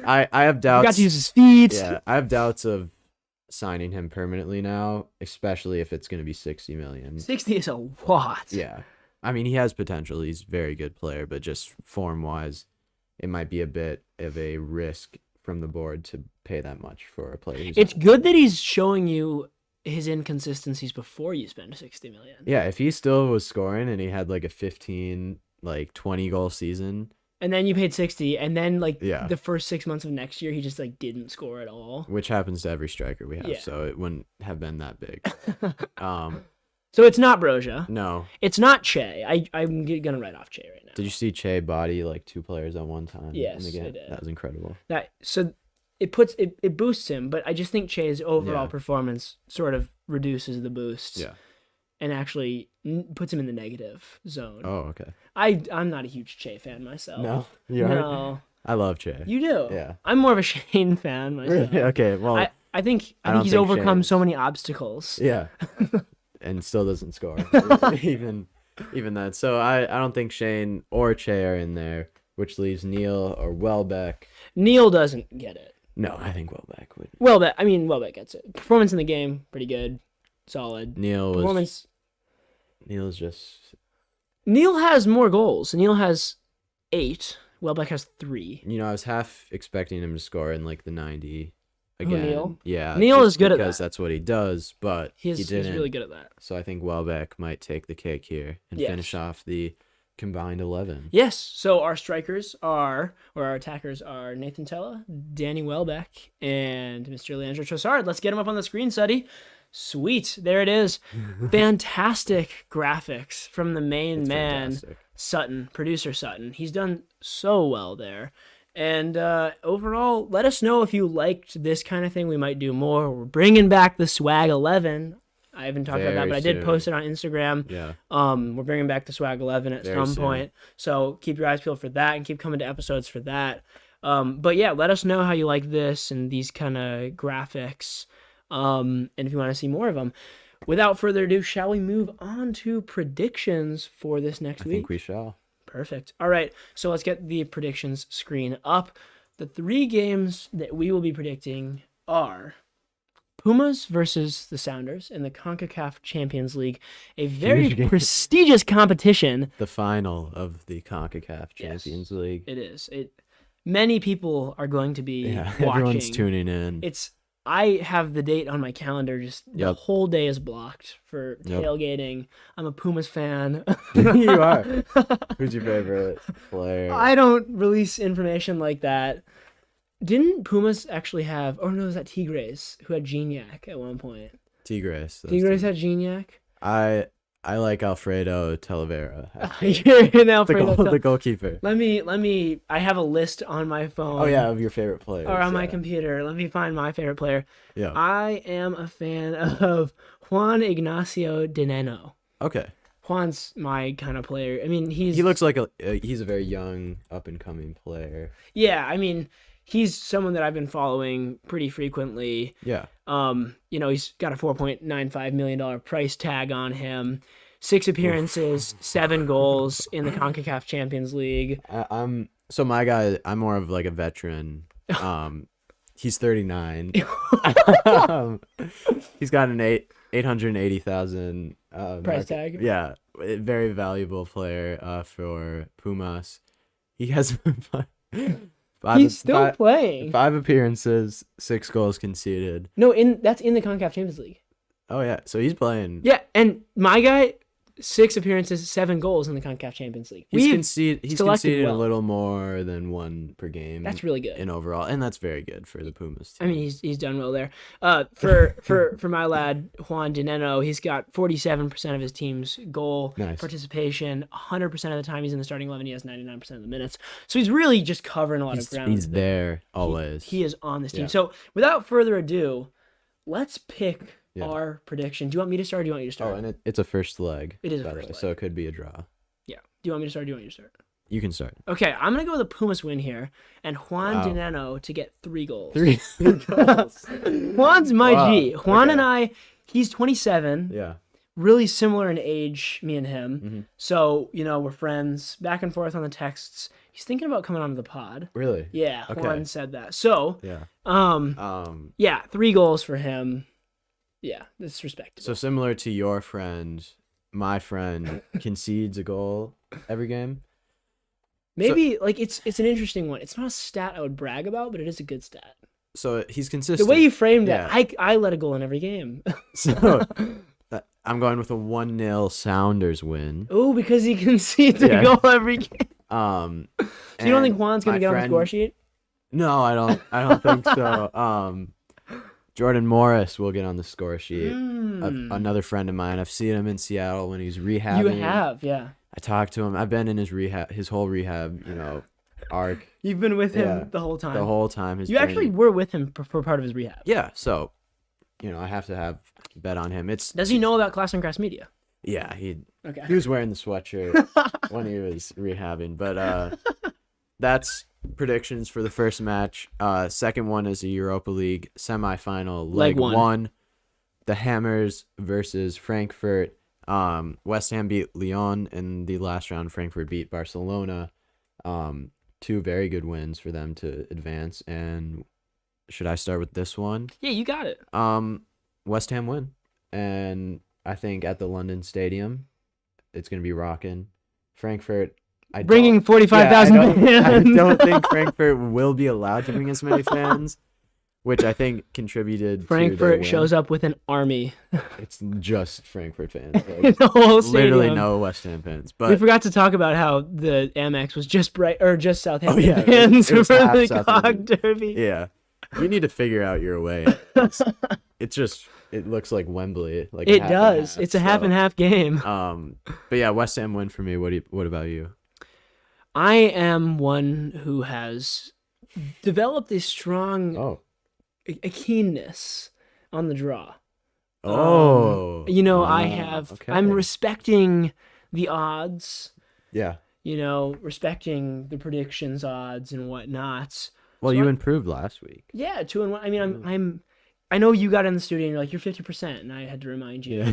I have doubts. He got to use his feet. Yeah, I have doubts of signing him permanently now, especially if it's going to be 60 million. 60 is a lot. Yeah. I mean, he has potential. He's a very good player, but just form-wise, it might be a bit of a risk from the board to pay that much for a player. It's good that he's showing you his inconsistencies before you spend 60 million. Yeah, if he still was scoring and he had like a 15, 20 goal season. And then you paid 60, and then Yeah. the first 6 months of next year, he just didn't score at all. Which happens to every striker we have, Yeah. so it wouldn't have been that big. So it's not Broja. No. It's not Che. I'm gonna write off Che right now. Did you see Che body two players at one time? Yes, in the game? I did. That was incredible. So it boosts him, but I just think Che's overall performance sort of reduces the boost. Yeah. And actually puts him in the negative zone. Oh, okay. I'm not a huge Che fan myself. No, you are? No. I love Che. You do? Yeah. I'm more of a Shane fan myself. Okay, well, I think don't he's think overcome Shane's- so many obstacles. yeah, and still doesn't score. even that. So I don't think Shane or Che are in there, which leaves Neil or Welbeck. Neil doesn't get it. No, I think Welbeck would. Welbeck gets it. Performance in the game, pretty good. Solid. Neil's just. Neil has more goals. Neil has 8. Welbeck has 3. I was half expecting him to score in the 90 Who, again. Neil? Yeah, Neil just is good at because that. that's what he does, but he He's didn't. really good at that. So I think Welbeck might take the cake here and Yes. finish off the combined 11. Yes. So our our attackers are Nathan Tella, Danny Welbeck, and Mr. Leandro Trossard. Let's get him up on the screen, Suddy. Sweet. There it is. Fantastic graphics from the main It's man, fantastic. Sutton, producer Sutton. He's done so well there. And overall, let us know if you liked this kind of thing. We might do more. We're bringing back the Swag 11. I haven't talked about that, Very but I did soon. post it on Instagram. Yeah. We're bringing back the Swag 11 at Very some soon. point. So keep your eyes peeled for that and keep coming to episodes for that. But yeah, let us know how you like this and these kind of graphics. And if you want to see more of them. Without further ado, shall we move on to predictions for this next I week? think we shall. Perfect. All right, so let's get the predictions screen up. The 3 games that we will be predicting are Pumas versus the Sounders in the CONCACAF Champions League, a very Huge game. prestigious competition. The final of the CONCACAF Yes. Champions League. It is. Many people are going to be Yeah, watching. everyone's tuning in. I have the date on my calendar. Just the Yep. whole day is blocked for Yep. tailgating. I'm a Pumas fan. You are. Who's your favorite player? I don't release information like that. Didn't Pumas actually have? Oh no, was that Tigres who had Gignac at one point? Tigres. Tigres had Gignac. I like Alfredo Talavera. You're now The goalkeeper. Let me. I have a list on my phone. Oh yeah, of your favorite players. Or on my yeah. computer. Let me find my favorite player. Yeah. I am a fan of Juan Ignacio Dineno. Okay. Juan's my kind of player. I mean, He looks like he's a very young, up and coming player. Yeah, I mean, he's someone that I've been following pretty frequently. Yeah. He's got a $4.95 million price tag on him. 6 appearances, 7 goals in the CONCACAF Champions League. So my guy. I'm more of a veteran. He's 39. He's got an 880,000 Price tag. Yeah, a very valuable player for Pumas. He has He's still playing. 5 appearances, 6 goals conceded. No, that's in the CONCACAF Champions League. Oh yeah, so he's playing. Yeah, and my guy, 6 appearances, 7 goals in the CONCACAF Champions League. He's selected conceded well. a little more than 1 per game. That's really good. in overall, and that's very good for the Pumas team. I mean, he's done well there. For my lad Juan Dineno, he's got 47% of his team's goal participation. 100% of the time he's in the starting 11. He has 99% of the minutes. So he's really just covering a lot of ground. He's there always. He is on this team. Yeah. So without further ado, let's pick our prediction. Do you want me to start or do you want you to start? Oh, and it's a first leg. It is a by the first way, leg. so it could be a draw. Yeah. Do you want me to start or do you want you to start? You can start. Okay, I'm going to go with a Pumas win here and Juan Dineno to get 3 goals. 3 goals. Juan's my G. Juan okay. and I, he's 27. Yeah. Really similar in age, me and him. Mm-hmm. So, we're friends, back and forth on the texts. He's thinking about coming onto the pod. Really? Yeah, Okay. Juan said that. So, Yeah. 3 goals for him. Yeah, that's respectable. So similar to your friend, my friend concedes a goal every game. Maybe it's an interesting one. It's not a stat I would brag about, but it is a good stat. So he's consistent. The way you framed Yeah. it, I let a goal in every game. So I'm going with a 1-0 Sounders win. Oh, because he concedes a goal every game. So you don't think Juan's gonna get on the score sheet? No, I don't think so. Jordan Morris will get on the score sheet. Another friend of mine. I've seen him in Seattle when he's rehabbing. You have, yeah. I talked to him. I've been in his whole rehab, arc. You've been with him the whole time. The whole time. You actually were with him for part of his rehab. Yeah, so, I have to bet on him. Does he know about Class and Grass Media? Yeah, he Okay. was wearing the sweatshirt when he was rehabbing. But that's predictions for the first match. Second one is a Europa League semifinal, leg 1. The Hammers versus Frankfurt. West Ham beat Lyon in the last round. Frankfurt beat Barcelona. 2 very good wins for them to advance. And should I start with this one? Yeah, you got it. West Ham win. And I think at the London Stadium, it's going to be rocking. Frankfurt. Bringing 45,000 fans. I don't think Frankfurt will be allowed to bring as many fans, which I think contributed to their Frankfurt win. shows up with an army. It's just Frankfurt fans. In the whole stadium. Literally no West Ham fans. But we forgot to talk about how the Amex was just just Southampton fans for half the Southampton. COG Derby. Yeah. You need to figure out your way. It looks like Wembley. Like it does. It's a half and half game. But yeah, West Ham win for me. What about you? I am one who has developed a strong a keenness on the draw. I have. Okay. I'm respecting the odds. Yeah. Respecting the predictions odds and whatnot. Well, you improved last week. Yeah, 2-1. I mean, I know you got in the studio and you're like, you're 50%, and I had to remind you. Yeah.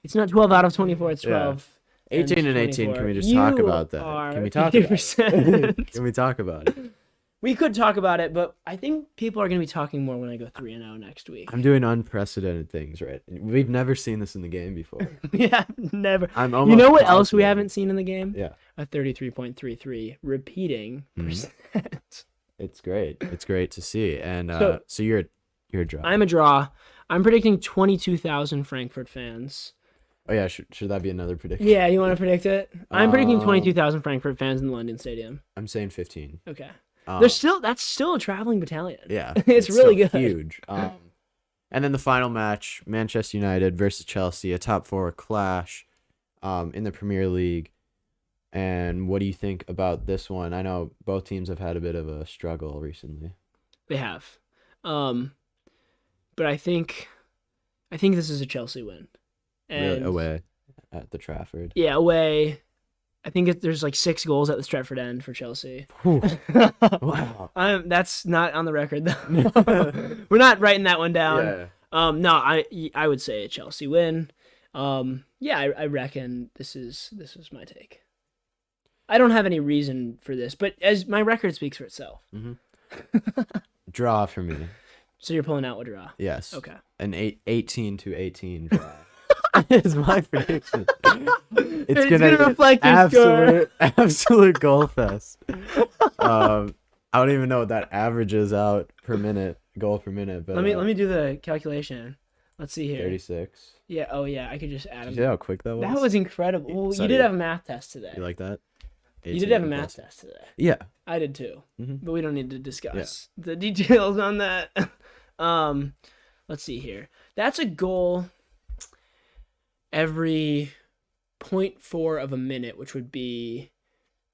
It's not 12 out of 24, it's 12. 18 and 18. 24. Can we just talk about that? Can we talk about it? Can we talk about it? We could talk about it, but I think people are going to be talking more when I go 3-0 next week. I'm doing unprecedented things, right? We've never seen this in the game before. Yeah, never. I'm almost you know what else positive. we haven't seen in the game? Yeah. A 33.33 repeating percent. It's great. It's great to see. And so you're a draw. I'm a draw. I'm predicting 22,000 Frankfurt fans. Oh yeah, should that be another prediction? Yeah, you want to predict it? I'm predicting 22,000 Frankfurt fans in the London Stadium. I'm saying 15. Okay. That's still a traveling battalion. Yeah. it's really still good. Huge. And then the final match, Manchester United versus Chelsea, a top 4 clash in the Premier League. And what do you think about this one? I know both teams have had a bit of a struggle recently. They have. But I think this is a Chelsea win. And Really, away at the Trafford. Yeah, away. I think there's like 6 goals at the Stretford end for Chelsea. Wow. That's not on the record though. We're not writing that one down. Yeah. No, I would say a Chelsea win. I reckon this is my take. I don't have any reason for this, but as my record speaks for itself. Mm-hmm. Draw for me. So you're pulling out a draw. Yes. Okay. An 18-18 draw. Is my prediction. It's gonna reflect your score. absolute goal fest. I don't even know what that averages out per minute, goal per minute. But Let me do the calculation. Let's see here. 36. Yeah. Oh yeah. I could just add Did you them. see how quick that was? That was incredible. Well, you Sorry. did have a math test today. You like that? You did have a 18 math plus. test today. Yeah. I did too. Mhm. But we don't need to discuss the details on that. Let's see here. That's a goal every 0.4 of a minute, which would be,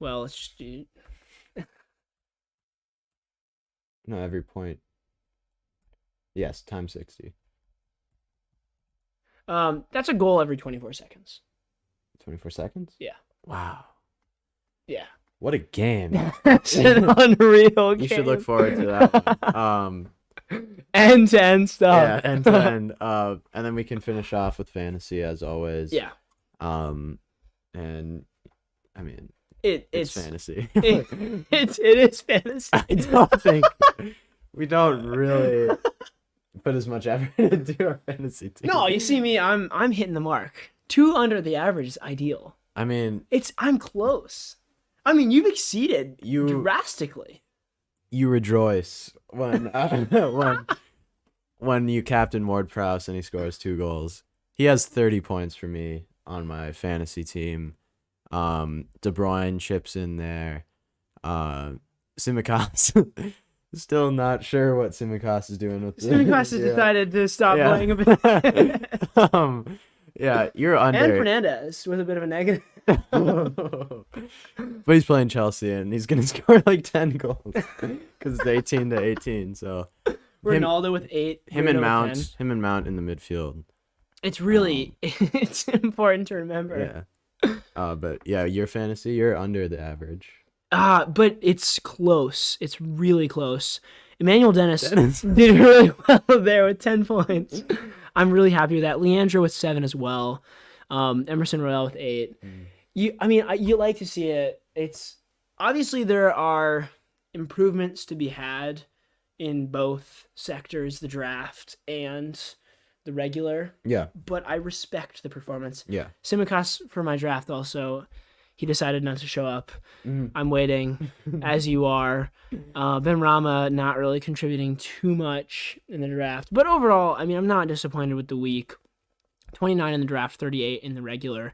well, let's just do. No, every point. Yes, times 60. That's a goal every 24 seconds. 24 seconds? Yeah. Wow. Yeah. What a game. That's an unreal game. You should look forward to that one. End-to-end stuff. Yeah, end to end. And then we can finish off with fantasy as always. Yeah. And I mean, It's it's fantasy. it is fantasy. I don't think we don't really put as much effort into our fantasy team. No, you see me, I'm hitting the mark. 2 under the average is ideal. I mean, I'm close. I mean, you've exceeded You- drastically. you rejoice when when you captain Ward Prowse and he scores 2 goals. He has 30 points for me on my fantasy team. De Bruyne chips in there. Simicast. Still not sure what Simicast is doing with this. Simicast has decided to stop Yeah. playing a bit. Yeah, you're under. And Fernandez with a bit of a negative. But he's playing Chelsea and he's gonna score like 10 goals because it's 18-18. So Ronaldo with 8. him and Bruno with 10. Mount in the midfield. It's really it's important to remember. Yeah. But yeah, your fantasy, you're under the average. But it's close. It's really close. Emmanuel Dennis Dennis. did really well there with 10 points. I'm really happy with that. Leandro with 7 as well. Emerson Royale with 8. You like to see it. It's obviously there are improvements to be had in both sectors, the draft and the regular, Yeah. but I respect the performance. Yeah. Simicast for my draft also, he decided not to show up. Mhm. I'm waiting, as you are. Ben Rama not really contributing too much in the draft. But overall, I mean, I'm not disappointed with the week. 29 in the draft, 38 in the regular.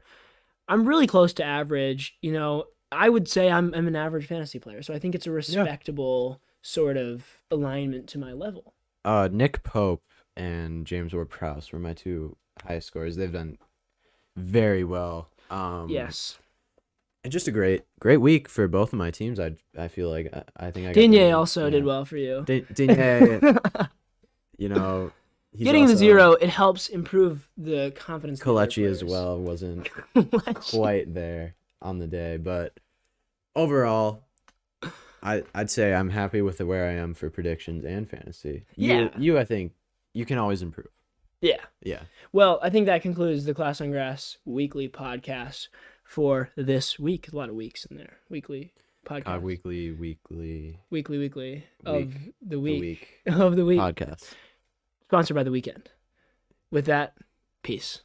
I'm really close to average. You know, I would say I'm an average fantasy player. So I think it's a respectable sort of alignment to my level. Nick Pope and James Ward-Prowse were my 2 highest scorers. They've done very well. Yes. And just a great week for both of my teams. I feel like I think I got Digne the- also yeah. did well for you. Digne, you know, he's Getting the also- 0, it helps improve the confidence. of the other Kalechi as players. well wasn't Kalechi. quite there on the day, but overall, I'd say I'm happy with where I am for predictions and fantasy. You I think you can always improve. Yeah. Yeah. Well, I think that concludes the Class on Grass weekly podcast for this week. A lot of weeks in there. Weekly podcast. COG Weekly Weekly of the week. week Of the week. podcast. Sponsored by The Weekend. With that, peace.